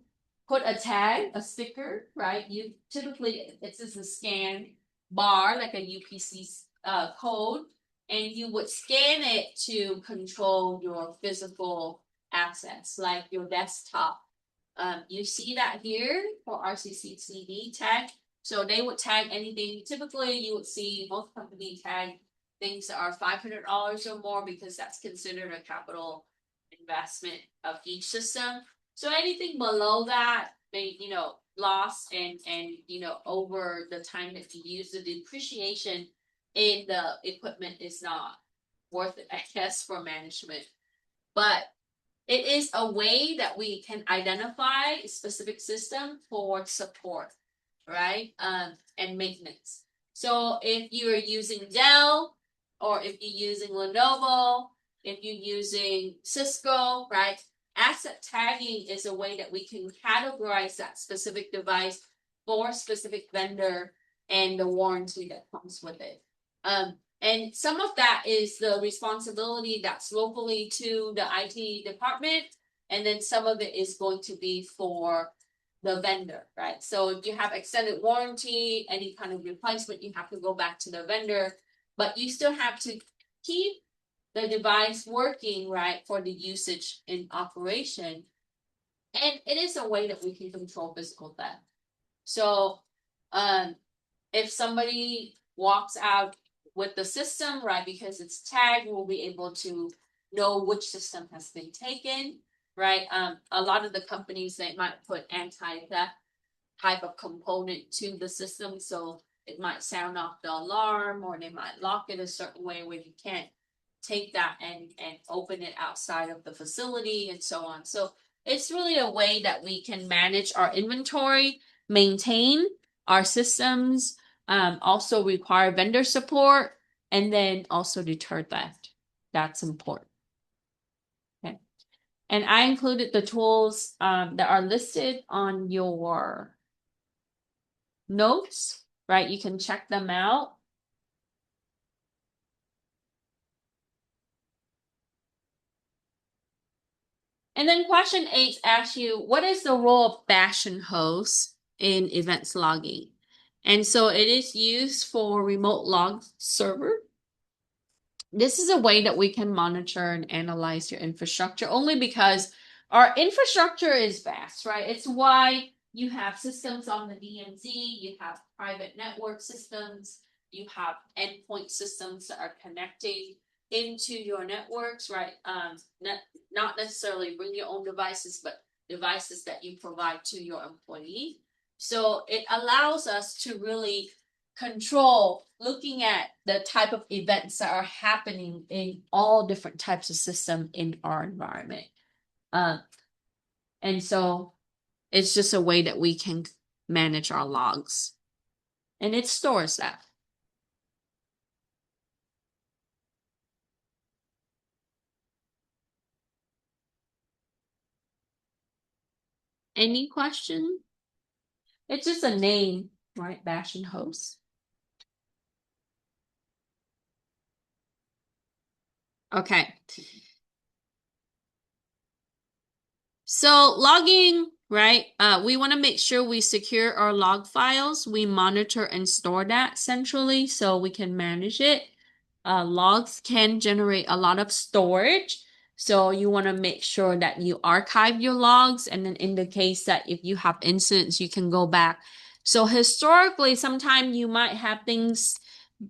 put a tag, a sticker, right? You typically it's just a scan bar like a UPC code, and you would scan it to control your physical assets like your desktop. You see that here for RCCCD tag. So they would tag anything. Typically, you would see most companies tag things that are $500 or more because that's considered a capital investment of each system. So anything below that, they lost and over the time that you use the depreciation in the equipment is not worth it, I guess, for management. But it is a way that we can identify a specific system for support, right? And maintenance. So if you're using Dell or if you're using Lenovo, if you're using Cisco, right? asset tagging is a way that we can categorize that specific device for a specific vendor and the warranty that comes with it. And some of that is the responsibility that's locally to the IT department, and then some of it is going to be for the vendor, right? So if you have extended warranty, any kind of replacement, you have to go back to the vendor, but you still have to keep the device working, right, for the usage in operation. And it is a way that we can control physical theft. So, if somebody walks out with the system, right, because it's tagged, we'll be able to know which system has been taken, right? A lot of the companies, they might put anti-theft type of component to the system. So it might sound off the alarm, or they might lock it a certain way where you can't take that and open it outside of the facility and so on. So it's really a way that we can manage our inventory, maintain our systems, also require vendor support, and then also deter theft. That's important. Okay. And I included the tools that are listed on your notes, right? You can check them out. And then question 8 asks you, what is the role of bash and host in events logging? And so it is used for remote log server. This is a way that we can monitor and analyze your infrastructure only because our infrastructure is vast, right? It's why you have systems on the DMZ, you have private network systems, you have endpoint systems that are connecting into your networks, right? Not necessarily bring your own devices, but devices that you provide to your employee. So it allows us to really control looking at the type of events that are happening in all different types of system in our environment. And so it's just a way that we can manage our logs. And it stores that. Any question? It's just a name, right? Bash and host. Okay. So logging, right? We want to make sure we secure our log files. We monitor and store that centrally so we can manage it. Logs can generate a lot of storage. So you want to make sure that you archive your logs, and then in the case that if you have incidents, you can go back. So historically, sometimes you might have things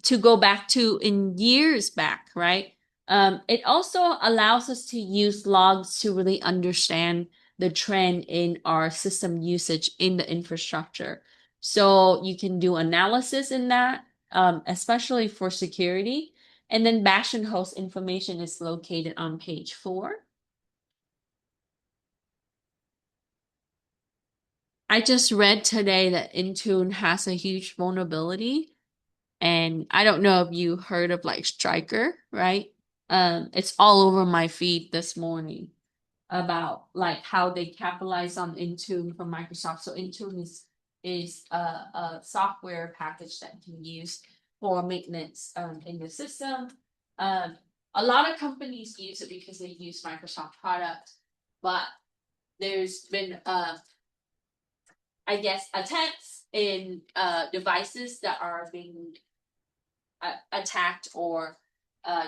to go back to in years back, right? It also allows us to use logs to really understand the trend in our system usage in the infrastructure. So you can do analysis in that, especially for security. And then bash and host information is located on page 4. I just read today that Intune has a huge vulnerability. And I don't know if you heard of like Striker, right? It's all over my feed this morning about like how they capitalize on Intune from Microsoft. So Intune is a software package that you can use for maintenance in the system. Um, a lot of companies use it because they use Microsoft products, but there's been I guess attacks in devices that are being attacked or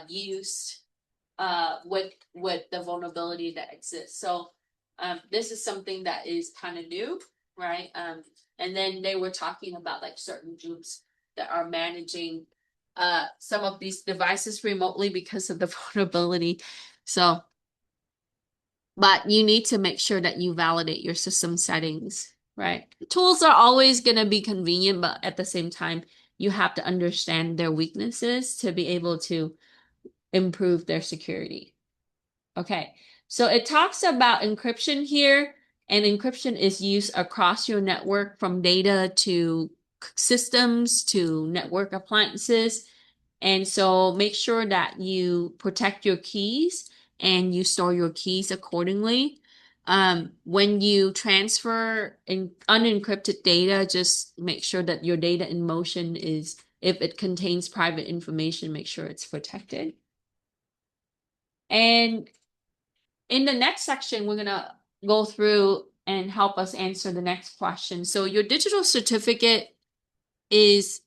used with the vulnerability that exists. So this is something that is kind of new, right? And then they were talking about like certain groups that are managing some of these devices remotely because of the vulnerability. So, but you need to make sure that you validate your system settings, right? Tools are always going to be convenient, but at the same time, you have to understand their weaknesses to be able to improve their security. Okay, so it talks about encryption here, and encryption is used across your network from data to systems to network appliances. And so make sure that you protect your keys and you store your keys accordingly. When you transfer in unencrypted data, just make sure that your data in motion is, if it contains private information, make sure it's protected. And in the next section, we're gonna go through and help us answer the next question. So your digital certificate is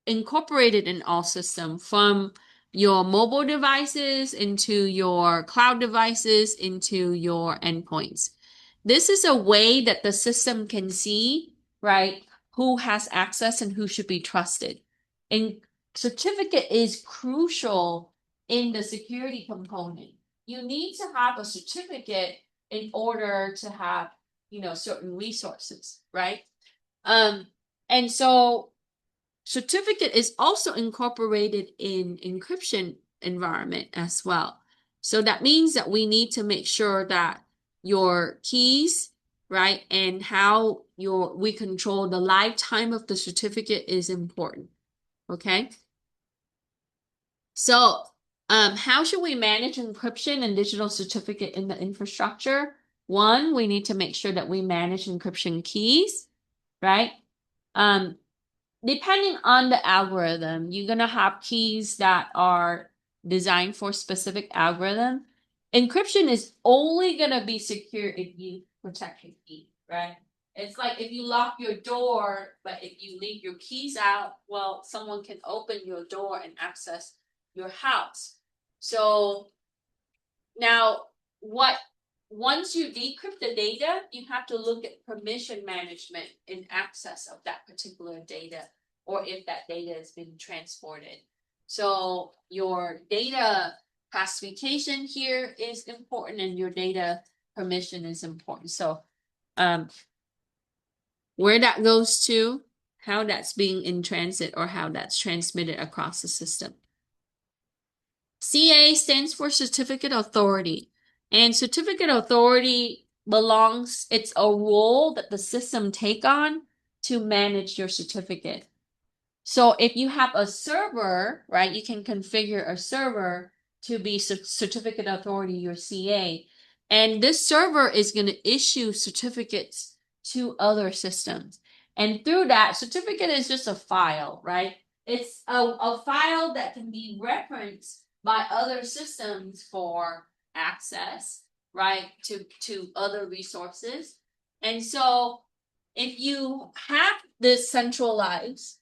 incorporated in all systems, from your mobile devices into your cloud devices into your endpoints. This is a way that the system can see, right, who has access and who should be trusted. And certificate is crucial in the security component. You need to have a certificate in order to have, certain resources, right? Um, and so certificate is also incorporated in encryption environment as well. So that means that we need to make sure that your keys, right, and how we control the lifetime of the certificate is important. Okay. So, how should we manage encryption and digital certificate in the infrastructure? One, we need to make sure that we manage encryption keys, right? Um, Depending on the algorithm, you're gonna have keys that are designed for specific algorithm. Encryption is only gonna be secure if you protect your key, right? It's like if you lock your door, but if you leave your keys out, well, someone can open your door and access your house. So now, what once you decrypt the data, you have to look at permission management in access of that particular data, or if that data has been transported. So your data classification here is important, and your data permission is important. So where that goes to, how that's being in transit, or how that's transmitted across the system. CA stands for Certificate Authority. And certificate authority it's a role that the system take on to manage your certificate. So if you have a server, right, you can configure a server to be certificate authority, your CA. And this server is going to issue certificates to other systems. And through that, certificate is just a file, right? It's a file that can be referenced by other systems for access, right, to other resources. And so if you have this centralized,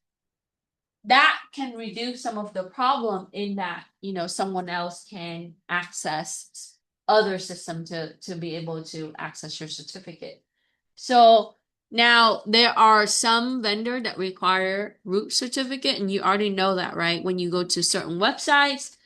that can reduce some of the problem in that, someone else can access other system to be able to access your certificate. So now there are some vendor that require root certificate, and you already know that, right? When you go to certain websites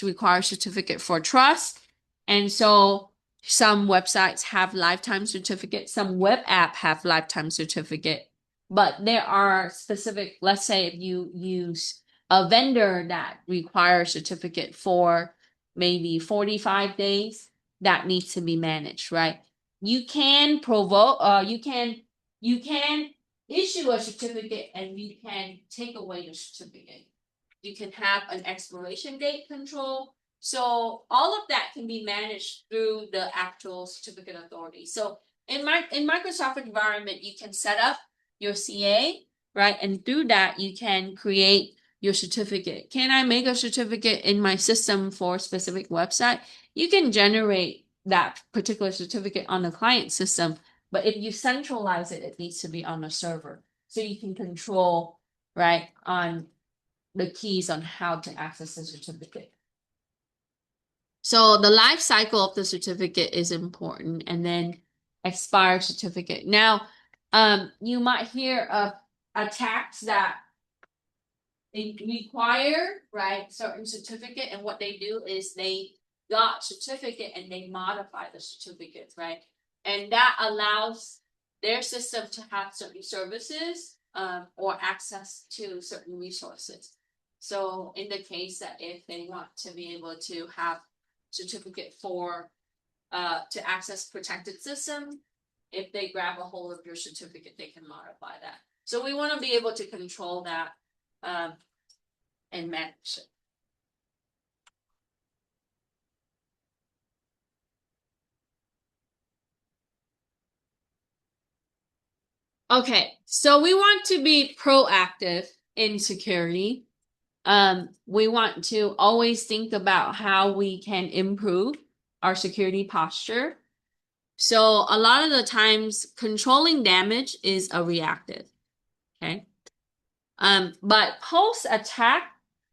require certificate for trust. And so some websites have lifetime certificate, some web app have lifetime certificate. But there are specific, let's say if you use a vendor that requires certificate for maybe 45 days, that needs to be managed, right? You can you can issue a certificate and you can take away the certificate. You can have an expiration date control. So all of that can be managed through the actual certificate authority. So in Microsoft environment, you can set up your CA, right? And through that, you can create your certificate. Can I make a certificate in my system for a specific website? You can generate that particular certificate on the client system, but if you centralize it, it needs to be on a server. So you can control, right, on the keys on how to access the certificate. So the life cycle of the certificate is important, and then expired certificate. Now, you might hear of attacks that they require, right, certain certificate, and what they do is they got certificate and they modify the certificate, right? And that allows their system to have certain services or access to certain resources. So in the case that if they want to be able to have certificate for to access protected system, if they grab a hold of your certificate, they can modify that. So we want to be able to control that and manage it. Okay, so we want to be proactive in security. We want to always think about how we can improve our security posture. So a lot of the times controlling damage is a reactive. Okay. But post attack,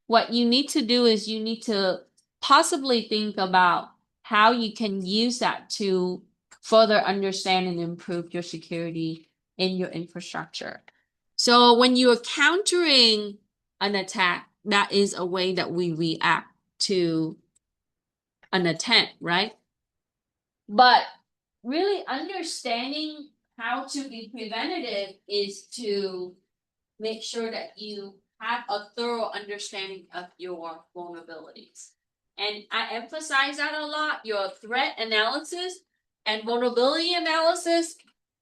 what you need to do is you need to possibly think about how you can use that to further understand and improve your security in your infrastructure. So when you are countering an attack, that is a way that we react to an attempt, right? But really understanding how to be preventative is to make sure that you have a thorough understanding of your vulnerabilities. And I emphasize that a lot. Your threat analysis and vulnerability analysis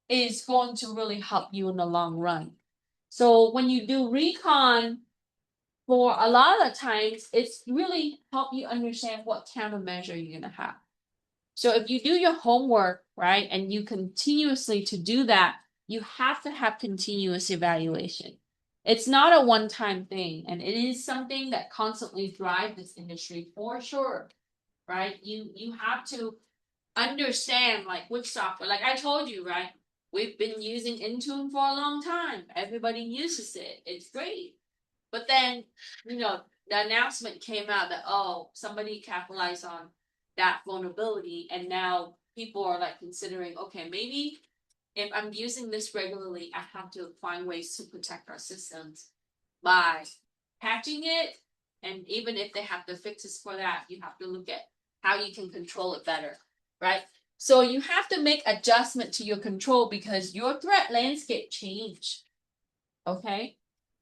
is going to really help you in the long run. So when you do recon, for a lot of the times, it's really help you understand what countermeasure you're gonna have. So if you do your homework, right, and you continuously to do that, you have to have continuous evaluation. It's not a one-time thing, and it is something that constantly drives this industry for sure, right? You have to understand like which software. Like I told you, right? We've been using Intune for a long time. Everybody uses it. It's great. But then, the announcement came out that, oh, somebody capitalized on that vulnerability. And now people are like considering, okay, maybe if I'm using this regularly, I have to find ways to protect our systems by patching it. And even if they have the fixes for that, you have to look at how you can control it better, right? So you have to make adjustment to your control because your threat landscape changed. Okay.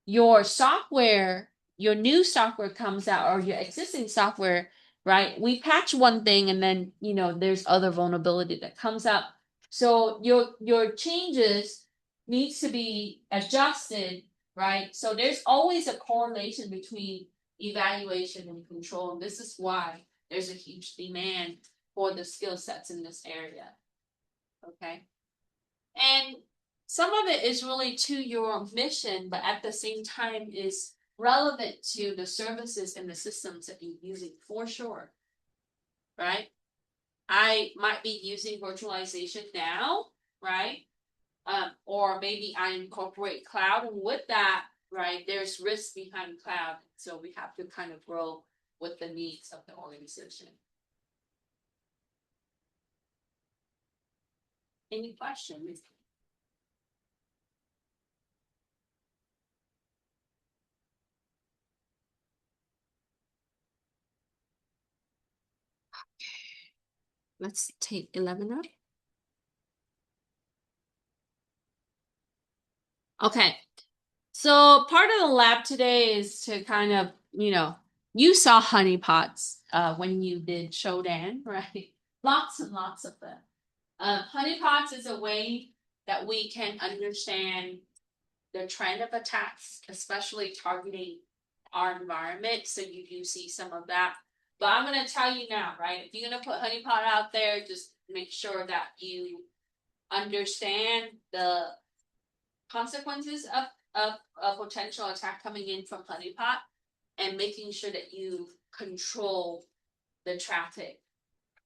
Your software, your new software comes out or your existing software, right? We patch one thing and then, there's other vulnerability that comes up. So your changes needs to be adjusted, right? So there's always a correlation between evaluation and control. And this is why there's a huge demand for the skill sets in this area. Okay. And some of it is really to your mission, but at the same time is relevant to the services and the systems that you're using for sure. Right? I might be using virtualization now, right? Or maybe I incorporate cloud, and with that, right, there's risk behind cloud. So we have to kind of grow with the needs of the organization. Any questions? Let's take 11 up. Okay. So part of the lab today is to kind of, you saw honeypots when you did Shodan, right? Lots and lots of them. Honeypots is a way that we can understand the trend of attacks, especially targeting our environment. So you do see some of that. But I'm going to tell you now, right? If you're going to put honeypot out there, just make sure that you understand the consequences of a potential attack coming in from honeypot and making sure that you control the traffic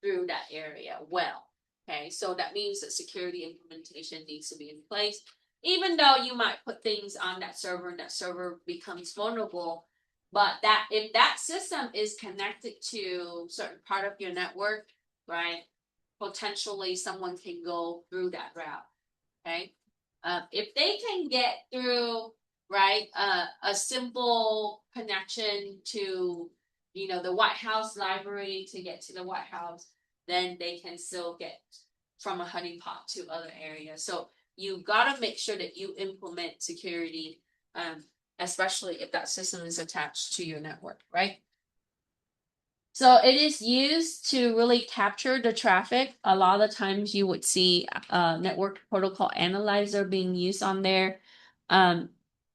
through that area well. Okay, so that means that security implementation needs to be in place. Even though you might put things on that server and that server becomes vulnerable, but that if that system is connected to certain part of your network, right, potentially someone can go through that route. Okay. If they can get through, right, a simple connection to, the White House library to get to the White House, then they can still get from a honeypot to other areas. So you got to make sure that you implement security, especially if that system is attached to your network, right? So it is used to really capture the traffic. A lot of times you would see a network protocol analyzer being used on there. It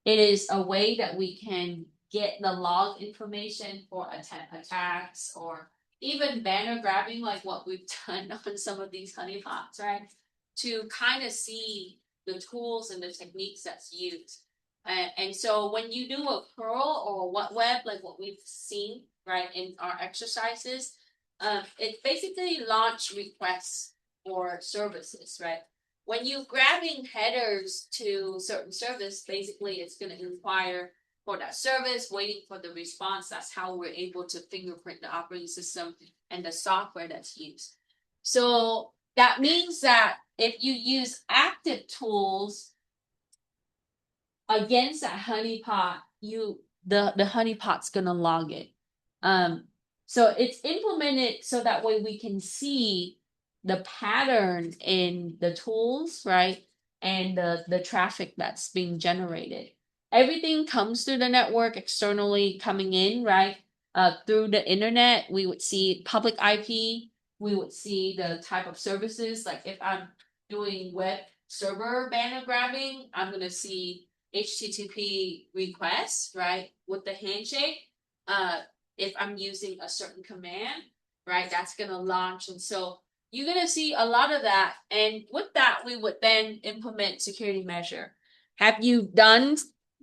is a way that we can get the log information for attacks or even banner grabbing like what we've done on some of these honeypots, right? To kind of see the tools and the techniques that's used. And so when you do a curl or a wet web, like what we've seen, right, in our exercises, it basically launch requests for services, right? When you're grabbing headers to certain service, basically it's going to inquire for that service, waiting for the response. That's how we're able to fingerprint the operating system and the software that's used. So that means that if you use active tools against that honeypot, the honeypot's gonna log it. So it's implemented so that way we can see the pattern in the tools, right? And the traffic that's being generated. Everything comes through the network externally coming in, right? Through the internet, we would see public IP, we would see the type of services. Like if I'm doing web server banner grabbing, I'm gonna see HTTP requests, right? With the handshake. If I'm using a certain command, right, that's gonna launch. And so you're gonna see a lot of that. And with that, we would then implement security measure. Have you done,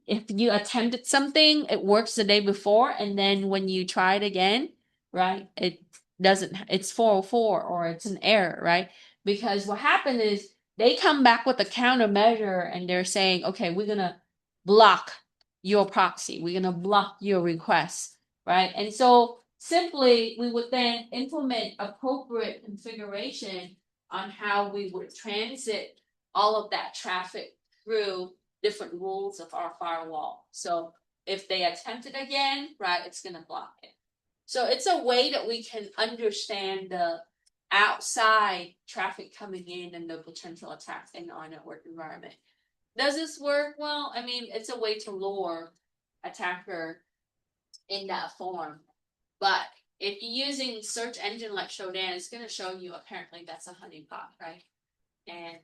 if you attempted something, it works the day before, and then when you try it again, right, it doesn't, it's 404 or it's an error, right? Because what happened is they come back with a countermeasure and they're saying, okay, we're gonna block your proxy, we're gonna block your request, right? And so simply we would then implement appropriate configuration on how we would transit all of that traffic through different rules of our firewall. So if they attempt it again, right, it's gonna block it. So it's a way that we can understand the outside traffic coming in and the potential attacks in our network environment. Does this work? Well, I mean, it's a way to lure attacker in that form. But if you're using search engine like Shodan, it's going to show you apparently that's a honeypot, right? And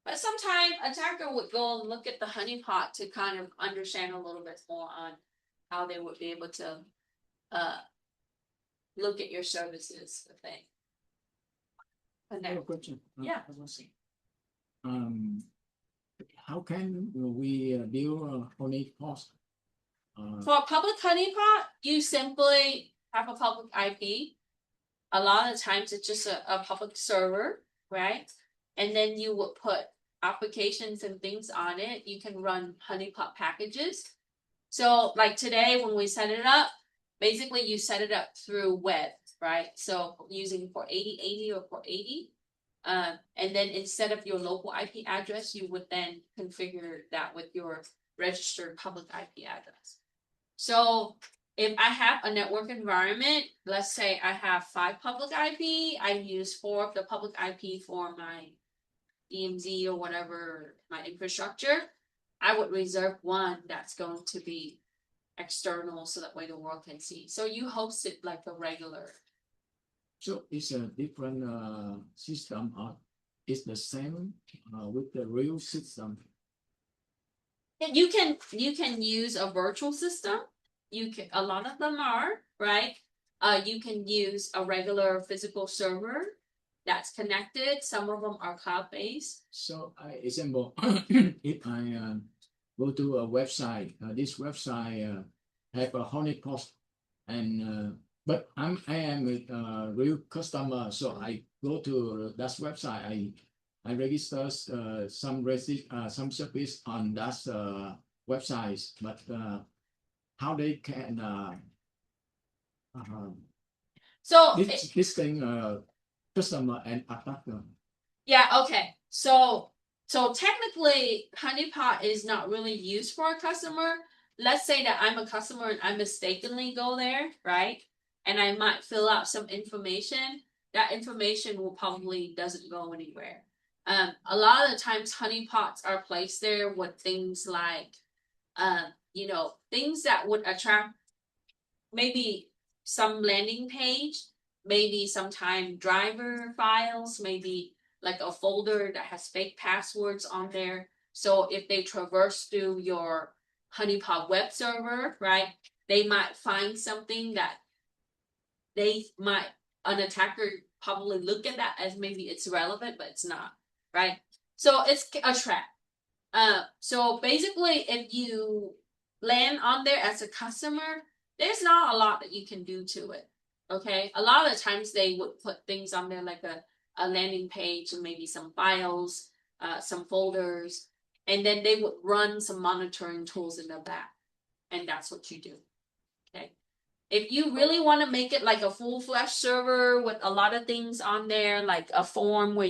but sometimes attacker would go and look at the honeypot to kind of understand a little bit more on how they would be able to uh, look at your services, I think. I have a question. Yeah. Um, how can we build a honeypot? For a public honeypot, you simply have a public IP. A lot of times it's just a public server, right? And then you would put applications and things on it. You can run honeypot packages. So like today when we set it up, basically you set it up through web, right? So using 480 or 480. And then instead of your local IP address, you would then configure that with your registered public IP address. So if I have a network environment, let's say I have 5 public IP, I use 4 of the public IP for my DMZ or whatever, my infrastructure, I would reserve 1 that's going to be external so that way the world can see. So you host it like a regular. So it's a different system, or it's the same with the real system? You can use a virtual system. You can, a lot of them are, right? You can use a regular physical server that's connected. Some of them are cloud-based. So, example, if I go to a website, this website have a honeypot, and but I am a real customer, so I go to that website. I register some service on that website, but how they can So this thing customer and attacker. yeah, okay. So technically honeypot is not really used for a customer. Let's say that I'm a customer and I mistakenly go there, right? And I might fill out some information. That information will probably doesn't go anywhere. A lot of the times honeypots are placed there with things like things that would attract maybe some landing page, maybe sometime driver files, maybe like a folder that has fake passwords on there. So if they traverse through your honeypot web server, right, they might find something that an attacker probably look at that as maybe it's relevant, but it's not, right? So it's a trap. So basically, if you land on there as a customer, there's not a lot that you can do to it. Okay. A lot of the times they would put things on there like a landing page and maybe some files, some folders, and then they would run some monitoring tools in the back. And that's what you do. Okay. If you really want to make it like a full-fledged server with a lot of things on there, like a form where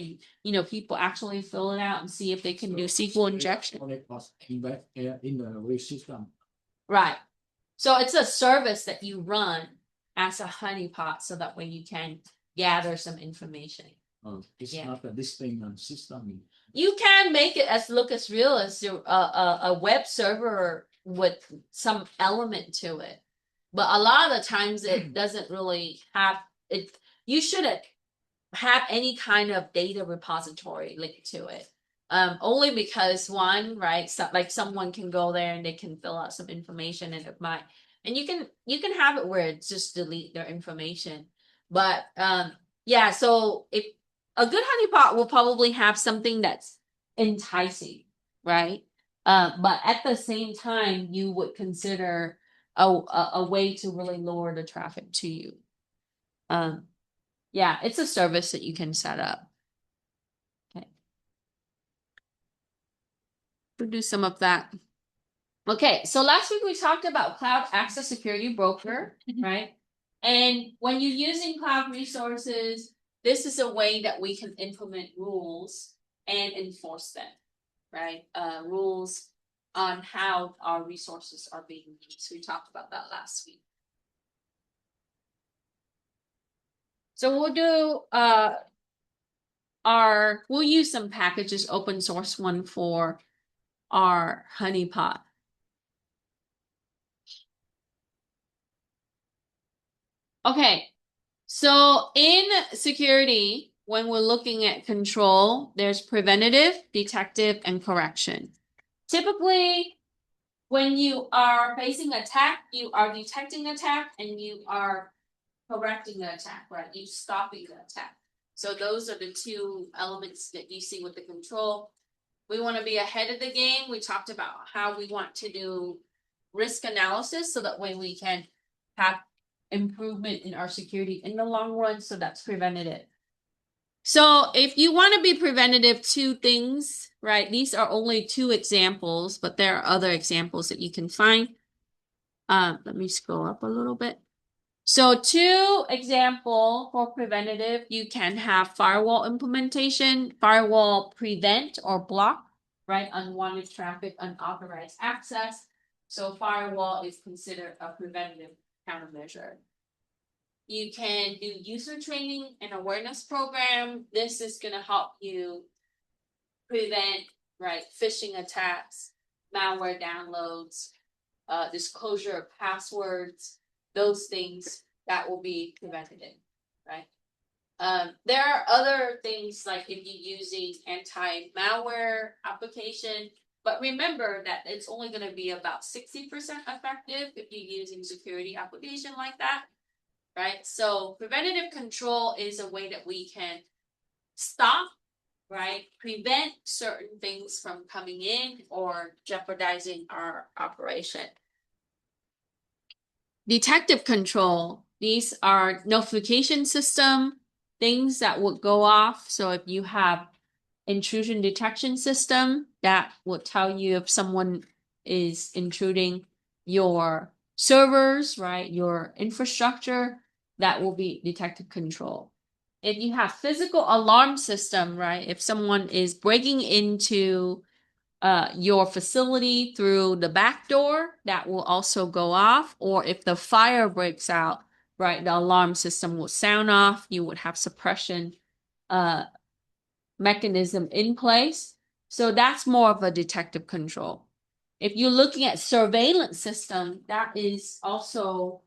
people actually fill it out and see if they can do SQL injection. Invest in the real system. Right. So it's a service that you run as a honeypot so that way you can gather some information. It's Yeah. not a distinct system. You can make it look as real as a web server with some element to it. But a lot of the times it doesn't really have it. You shouldn't have any kind of data repository linked to it. Only because one, right? So, like someone can go there and they can fill out some information and it might, and you can have it where it's just delete their information. But yeah, so if a good honeypot will probably have something that's enticing, right? But at the same time, you would consider a way to really lower the traffic to you. Yeah, it's a service that you can set up. Okay. We'll do some of that. Okay, so last week we talked about Cloud Access Security Broker, right? And when you're using cloud resources, this is a way that we can implement rules and enforce them, right? Rules on how our resources are being used. We talked about that last week. So we'll do we'll use some packages, open source one for our honeypot. Okay, so in security, when we're looking at control, there's preventative, detective, and correction. Typically, when you are facing attack, you are detecting attack and you are correcting the attack, right? You stopping the attack. So those are the two elements that you see with the control. We want to be ahead of the game. We talked about how we want to do risk analysis so that way we can have improvement in our security in the long run. So that's preventative. So if you want to be preventative, two things, right? These are only two examples, but there are other examples that you can find. Let me scroll up a little bit. So two example for preventative, you can have firewall implementation, firewall prevent or block, right? Unwanted traffic, unauthorized access. So firewall is considered a preventative countermeasure. You can do user training and awareness program. This is going to help you prevent, right, phishing attacks, malware downloads, disclosure of passwords, those things that will be preventative, right? There are other things like if you're using anti-malware application, but remember that it's only going to be about 60% effective if you're using security application like that, right? So preventative control is a way that we can stop, right? Prevent certain things from coming in or jeopardizing our operation. Detective control, these are notification system, things that would go off. So if you have intrusion detection system, that will tell you if someone is intruding your servers, right? Your infrastructure, that will be detective control. If you have physical alarm system, right? If someone is breaking into your facility through the back door, that will also go off. Or if the fire breaks out, right, the alarm system will sound off. You would have suppression mechanism in place. So that's more of a detective control. If you're looking at surveillance system, that is also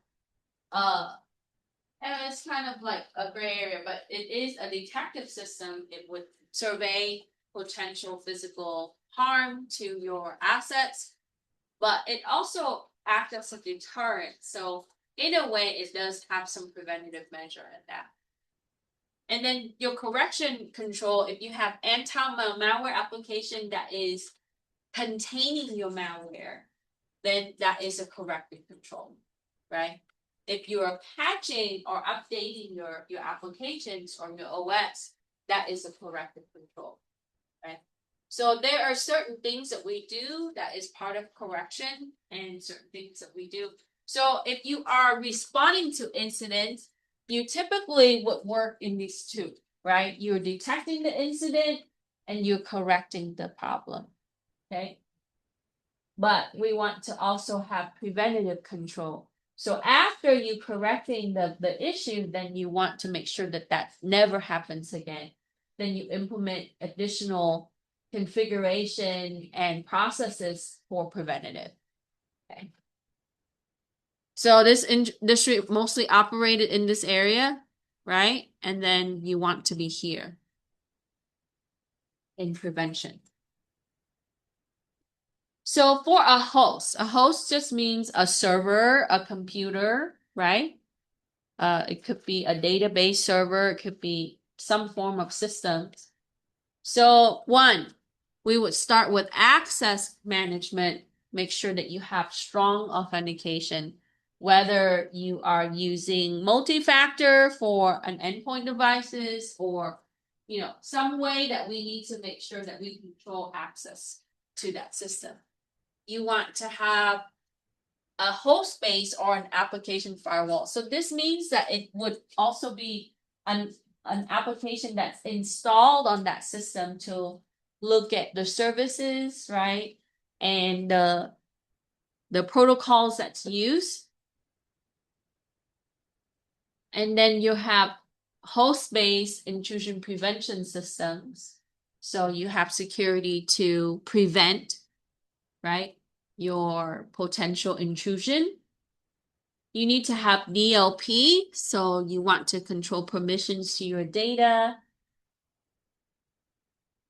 and it's kind of like a gray area, but it is a detective system. It would survey potential physical harm to your assets, but it also acts as a deterrent. So in a way, it does have some preventative measure in that. And then your correction control, if you have anti-malware application that is containing your malware, then that is a corrective control, right? If you are patching or updating your applications or your OS, that is a corrective control, right? So there are certain things that we do that is part of correction and certain things that we do. So if you are responding to incidents, you typically would work in these two, right? You're detecting the incident and you're correcting the problem, okay? But we want to also have preventative control. So after you correcting the issue, then you want to make sure that that never happens again. Then you implement additional configuration and processes for preventative. Okay. So this industry mostly operated in this area, right? And then you want to be here in prevention. So for a host just means a server, a computer, right? It could be a database server, it could be some form of system. So one, we would start with access management. Make sure that you have strong authentication, whether you are using multi-factor for an endpoint devices or, some way that we need to make sure that we control access to that system. You want to have a host base or an application firewall. So this means that it would also be an application that's installed on that system to look at the services, right? And the protocols that's used. And then you have host-based intrusion prevention systems. So you have security to prevent, right, your potential intrusion. You need to have DLP, so you want to control permissions to your data.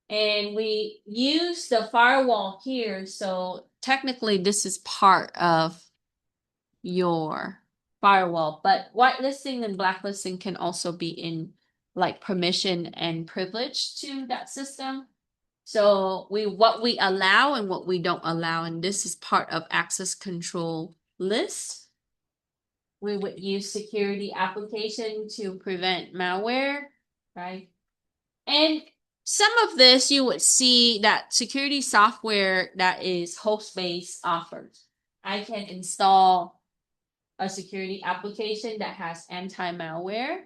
And we use the firewall here, so technically this is part of your firewall, but whitelisting and blacklisting can also be in like permission and privilege to that system. So what we allow and what we don't allow, and this is part of access control list. We would use security application to prevent malware, right? And some of this you would see that security software that is host-based offers. I can install a security application that has anti-malware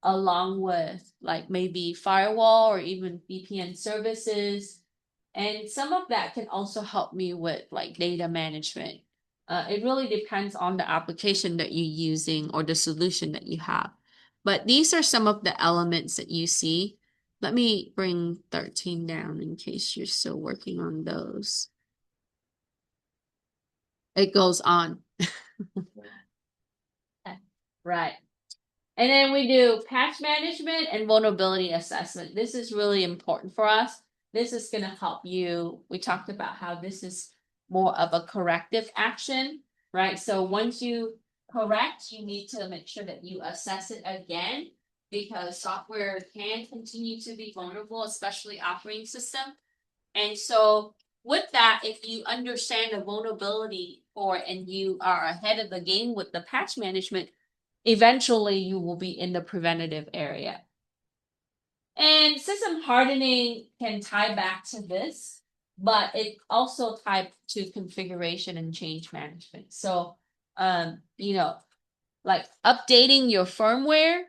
along with like maybe firewall or even VPN services. And some of that can also help me with like data management. It really depends on the application that you're using or the solution that you have. But these are some of the elements that you see. Let me bring 13 down in case you're still working on those. It goes on. Right. And then we do patch management and vulnerability assessment. This is really important for us. This is going to help you. We talked about how this is more of a corrective action, right? So once you correct, you need to make sure that you assess it again because software can continue to be vulnerable, especially operating system. And so with that, if you understand the vulnerability and you are ahead of the game with the patch management, eventually you will be in the preventative area. And system hardening can tie back to this, but it also ties to configuration and change management. So, like updating your firmware,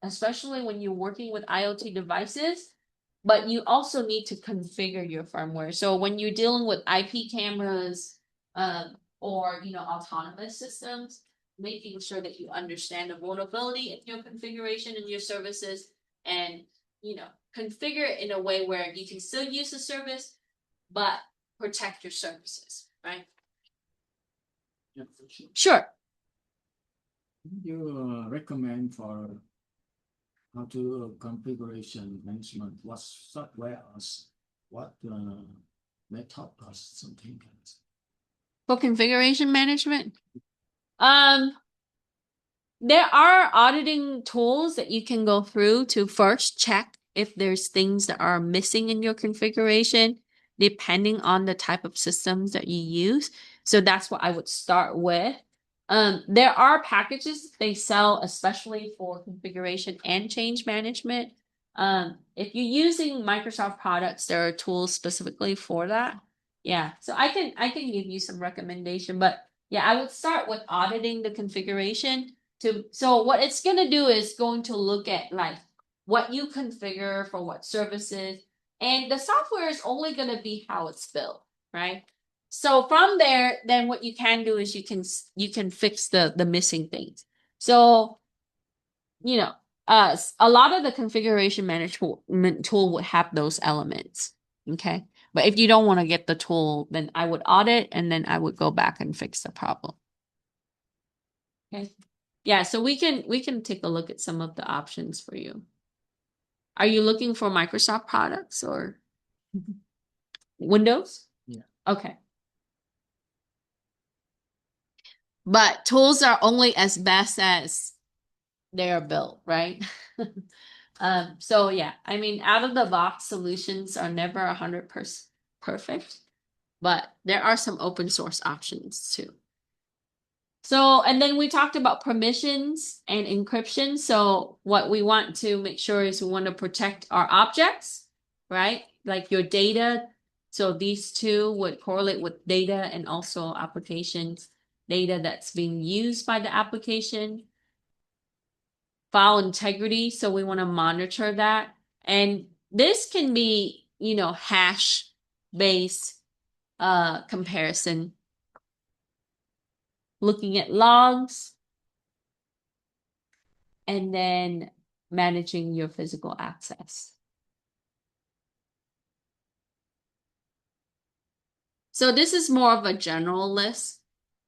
especially when you're working with IoT devices, but you also need to configure your firmware. So when you're dealing with IP cameras, or autonomous systems, making sure that you understand the vulnerability in your configuration and your services and configure it in a way where you can still use the service but protect your services, right? Yeah, for sure. Sure. You recommend for how to configuration management? What software or what method or something else? For configuration management, There are auditing tools that you can go through to first check if there's things that are missing in your configuration, depending on the type of systems that you use. So that's what I would start with. There are packages they sell, especially for configuration and change management. If you're using Microsoft products, there are tools specifically for that. Yeah, so I can give you some recommendation, but yeah, I would start with auditing the configuration to so what it's gonna do is going to look at like what you configure for what services, and the software is only gonna be how it's built, right? So from there, then what you can do is you can fix the missing things. So you know, a lot of the configuration management tool would have those elements. Okay. But if you don't want to get the tool, then I would audit and then I would go back and fix the problem. Okay. Yeah, so we can take a look at some of the options for you. Are you looking for Microsoft products or Windows? Yeah. Okay. But tools are only as best as they are built, right? So yeah, I mean, out of the box solutions are never 100% perfect, but there are some open source options too. So, and then we talked about permissions and encryption. So, what we want to make sure is we want to protect our objects, right? Like your data. So, these two would correlate with data and also applications, data that's being used by the application. File integrity. So, we want to monitor that. And this can be, hash based comparison, looking at logs and then managing your physical access. So this is more of a general list,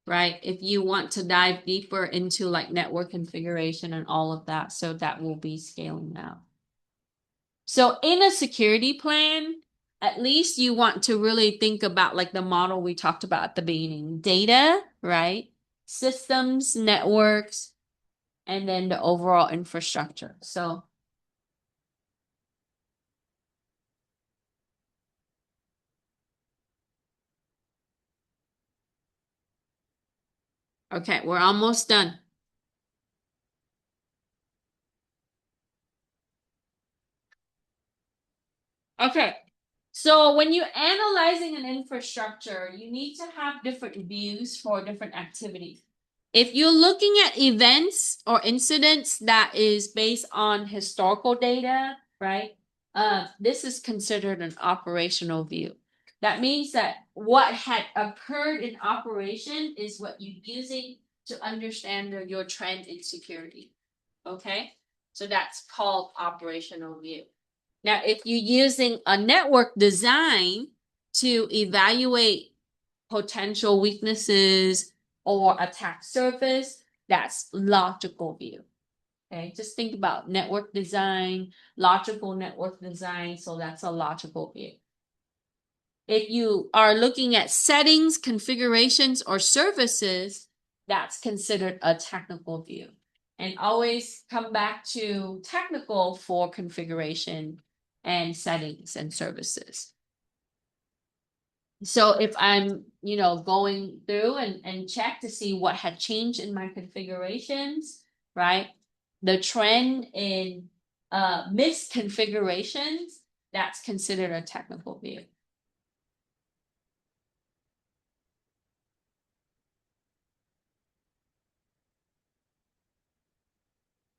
right? If you want to dive deeper into like network configuration and all of that, so that will be scaling now. So in a security plan, at least you want to really think about like the model we talked about at the beginning. Data, right? Systems, networks, and then the overall infrastructure. Okay, we're almost done. Okay. So when you're analyzing an infrastructure, you need to have different views for different activities. If you're looking at events or incidents that is based on historical data, right? This is considered an operational view. That means that what had occurred in operation is what you're using to understand your trend in security. Okay? So that's called operational view. Now, if you're using a network design to evaluate potential weaknesses or attack surface, that's logical view. Okay, just think about network design, logical network design. So that's a logical view. If you are looking at settings, configurations, or services, that's considered a technical view. And always come back to technical for configuration and settings and services. So if I'm, going through and check to see what had changed in my configurations, right? The trend in misconfigurations, that's considered a technical view.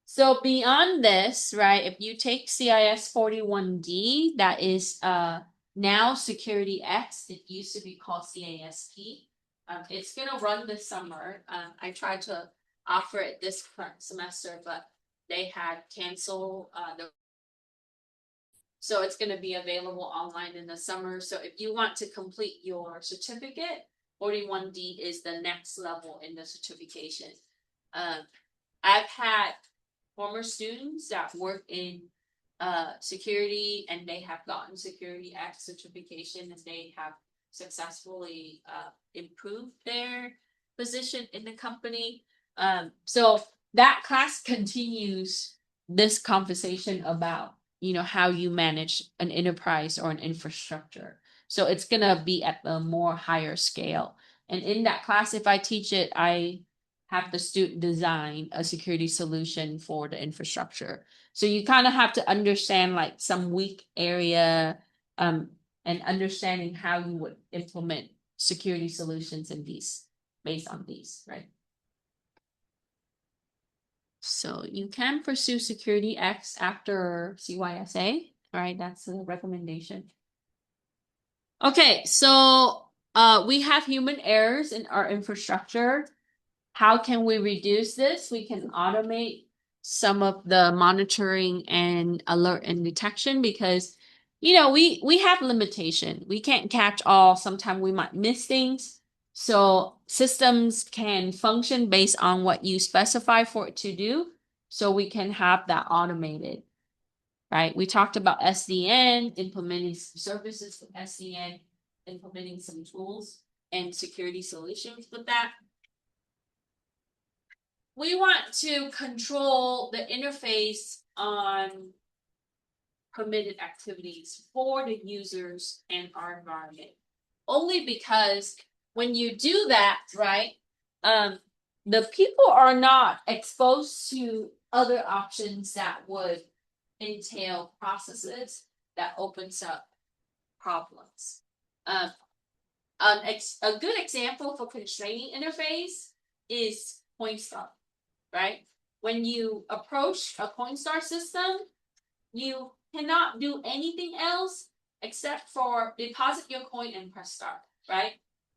So beyond this, right, if you take CIS-41D, that is now Security X, it used to be called CASP. It's gonna run this summer. I tried to offer it this current semester, but they had canceled so it's gonna be available online in the summer. So if you want to complete your certificate, 41D is the next level in the certification. I've had former students that work in security and they have gotten Security X certification and they have successfully improved their position in the company. So that class continues this conversation about, how you manage an enterprise or an infrastructure. So it's going to be at a more higher scale. And in that class, if I teach it, I have the student design a security solution for the infrastructure. So you kind of have to understand like some weak area, and understanding how you would implement security solutions in these based on these, right? So you can pursue Security X after CYSA, right? That's the recommendation. Okay, so we have human errors in our infrastructure. How can we reduce this? We can automate some of the monitoring and alert and detection because, we have limitation. We can't catch all. Sometimes we might miss things. So systems can function based on what you specify for it to do. So we can have that automated, right? We talked about SDN, implementing some services with SDN, implementing some tools and security solutions with that. We want to control the interface on permitted activities for the users and our environment. Only because when you do that, right, the people are not exposed to other options that would entail processes that opens up problems. A good example for constraining interface is Coinstar, right? When you approach a Coinstar system, you cannot do anything else except for deposit your coin and press start, right?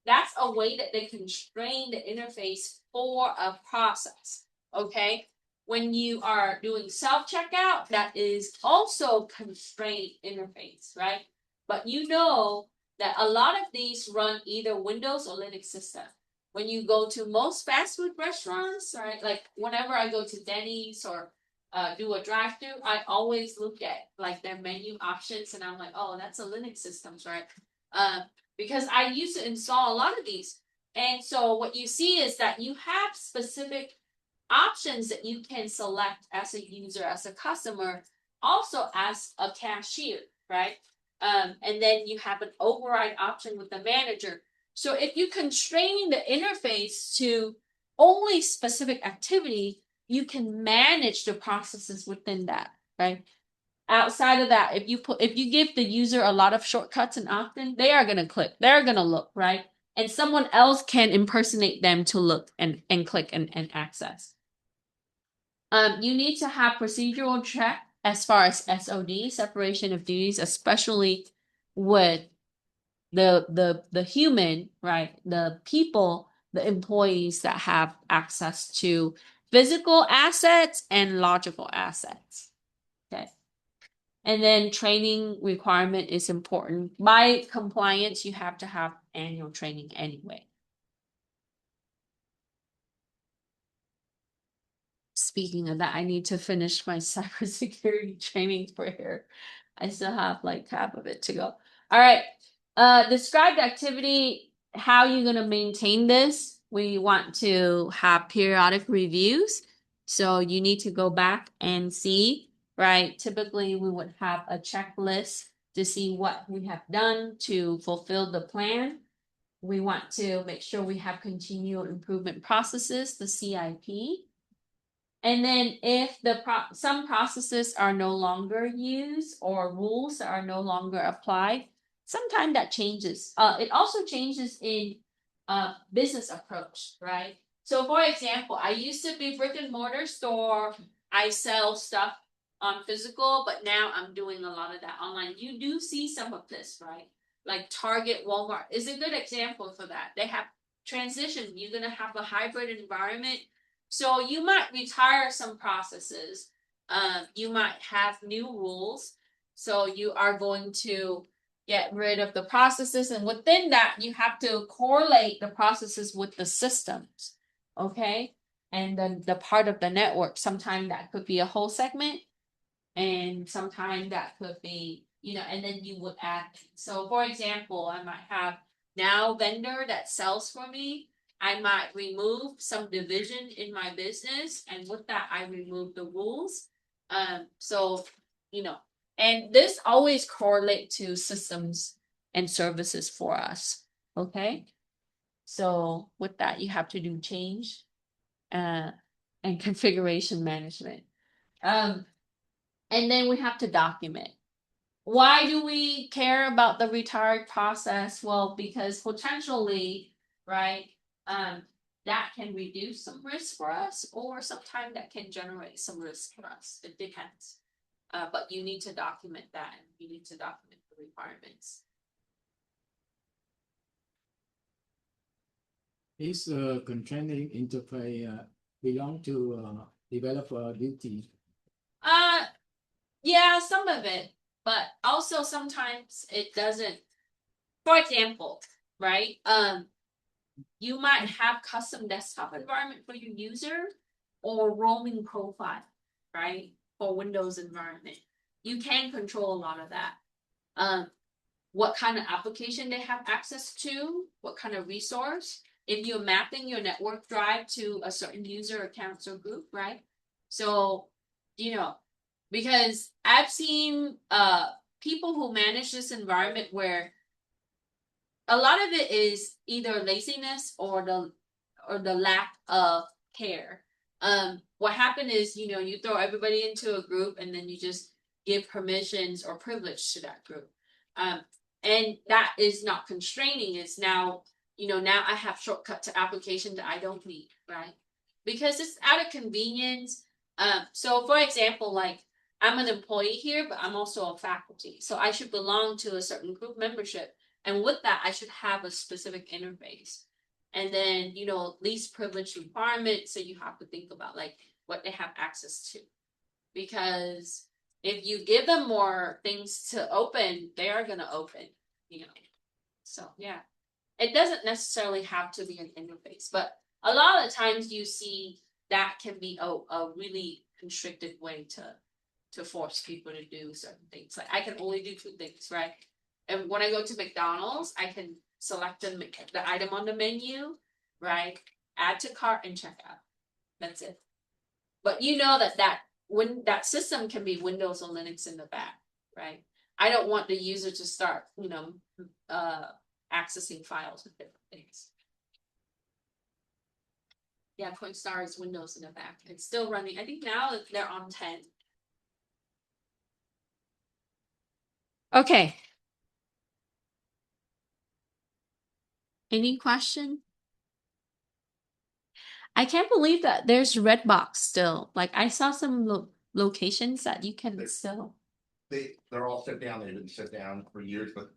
That's a way that they constrain the interface for a process, okay? When you are doing self-checkout, that is also constrained interface, right? But you know that a lot of these run either Windows or Linux system. When you go to most fast food restaurants, right? Like whenever I go to Denny's or do a drive-through, I always look at like their menu options, and I'm like, oh, that's a Linux systems, right? Because I used to install a lot of these, and so what you see is that you have specific options that you can select as a user, as a customer, also as a cashier, right? And then you have an override option with the manager. So if you constrain the interface to only specific activity, you can manage the processes within that, right? Outside of that, if you give the user a lot of shortcuts and often, they are gonna click, they're gonna look, right? And someone else can impersonate them to look and click and access. You need to have procedural check as far as SOD, separation of duties, especially with the human, right? The people, the employees that have access to physical assets and logical assets. Okay. And then training requirement is important. By compliance, you have to have annual training anyway. Speaking of that, I need to finish my cybersecurity training for here. I still have like half of it to go. All right. Describe the activity, how you're going to maintain this. We want to have periodic reviews. So you need to go back and see, right? Typically, we would have a checklist to see what we have done to fulfill the plan. We want to make sure we have continual improvement processes, the CIP. And then if some processes are no longer used or rules are no longer applied, sometimes that changes. It also changes in business approach, right? So for example, I used to be brick and mortar store. I sell stuff on physical, but now I'm doing a lot of that online. You do see some of this, right? Like Target, Walmart is a good example for that. They have transitioned. You're gonna have a hybrid environment, so you might retire some processes. You might have new rules. So you are going to get rid of the processes. And within that, you have to correlate the processes with the systems. Okay. And then the part of the network, sometimes that could be a whole segment. And sometimes that could be, and then you would add. So for example, I might have now vendor that sells for me. I might remove some division in my business, and with that, I remove the rules. So you know, and this always correlate to systems and services for us. Okay, so with that, you have to do change, uh, and configuration management. Um, and then we have to document. Why do we care about the retired process? Well, because potentially, right, um, that can reduce some risk for us, or sometimes that can generate some risk for us. It depends. But you need to document that, and you need to document the requirements. This constraining interface belong to developer duty. Uh, yeah, some of it, but also sometimes it doesn't. For example, right? You might have custom desktop environment for your user or roaming profile, right? For Windows environment. You can control a lot of that. Um, what kind of application they have access to, what kind of resource. If you're mapping your network drive to a certain user accounts or group, right? So, you know, because I've seen people who manage this environment where a lot of it is either laziness or the lack of care. What happened is, you throw everybody into a group and then you just give permissions or privilege to that group. Um, and that is not constraining. It's now, now I have shortcut to application that I don't need, right? Because it's out of convenience. So for example, like I'm an employee here, but I'm also a faculty. So I should belong to a certain group membership. And with that, I should have a specific interface. And then, least privilege requirement. So you have to think about like what they have access to. Because if you give them more things to open, they are going to open, you know. So, yeah. It doesn't necessarily have to be an interface, but a lot of the times you see that can be a really constricted way to force people to do certain things. Like I can only do two things, right? And when I go to McDonald's, I can select the item on the menu, right? Add to cart and check out. That's it. But you know that when that system can be Windows or Linux in the back, right? I don't want the user to start, accessing files and different things. Yeah, Coinstar is Windows in the back. It's still running. I think now they're on 10. Okay. Any question? I can't believe that there's Redbox still. Like I saw some locations that you can still. They're all shut down. They've been shut down for years, but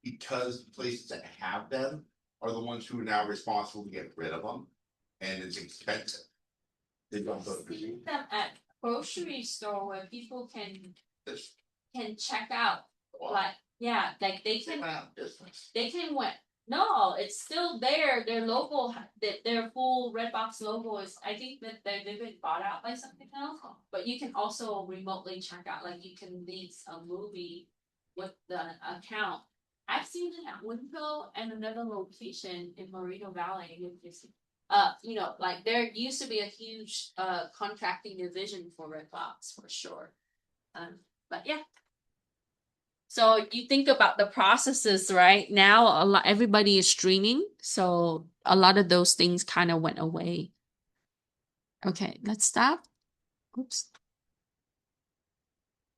because places that have them are the ones who are now responsible to get rid of them, and it's expensive. They don't go See to them at grocery store where people can this. check out. Like yeah, like they They can went out of business. they can what? No, it's still there. Their logo, their full Redbox logo is. I think that they've been bought out by something else. But you can also remotely check out. Like you can lease a movie with the account. I've seen it at Winfield and another location in Moreno Valley. Like there used to be a huge contracting division for Redbox for sure. But yeah. So you think about the processes, right? Now everybody is streaming, so a lot of those things kind of went away. Okay, let's stop. Oops.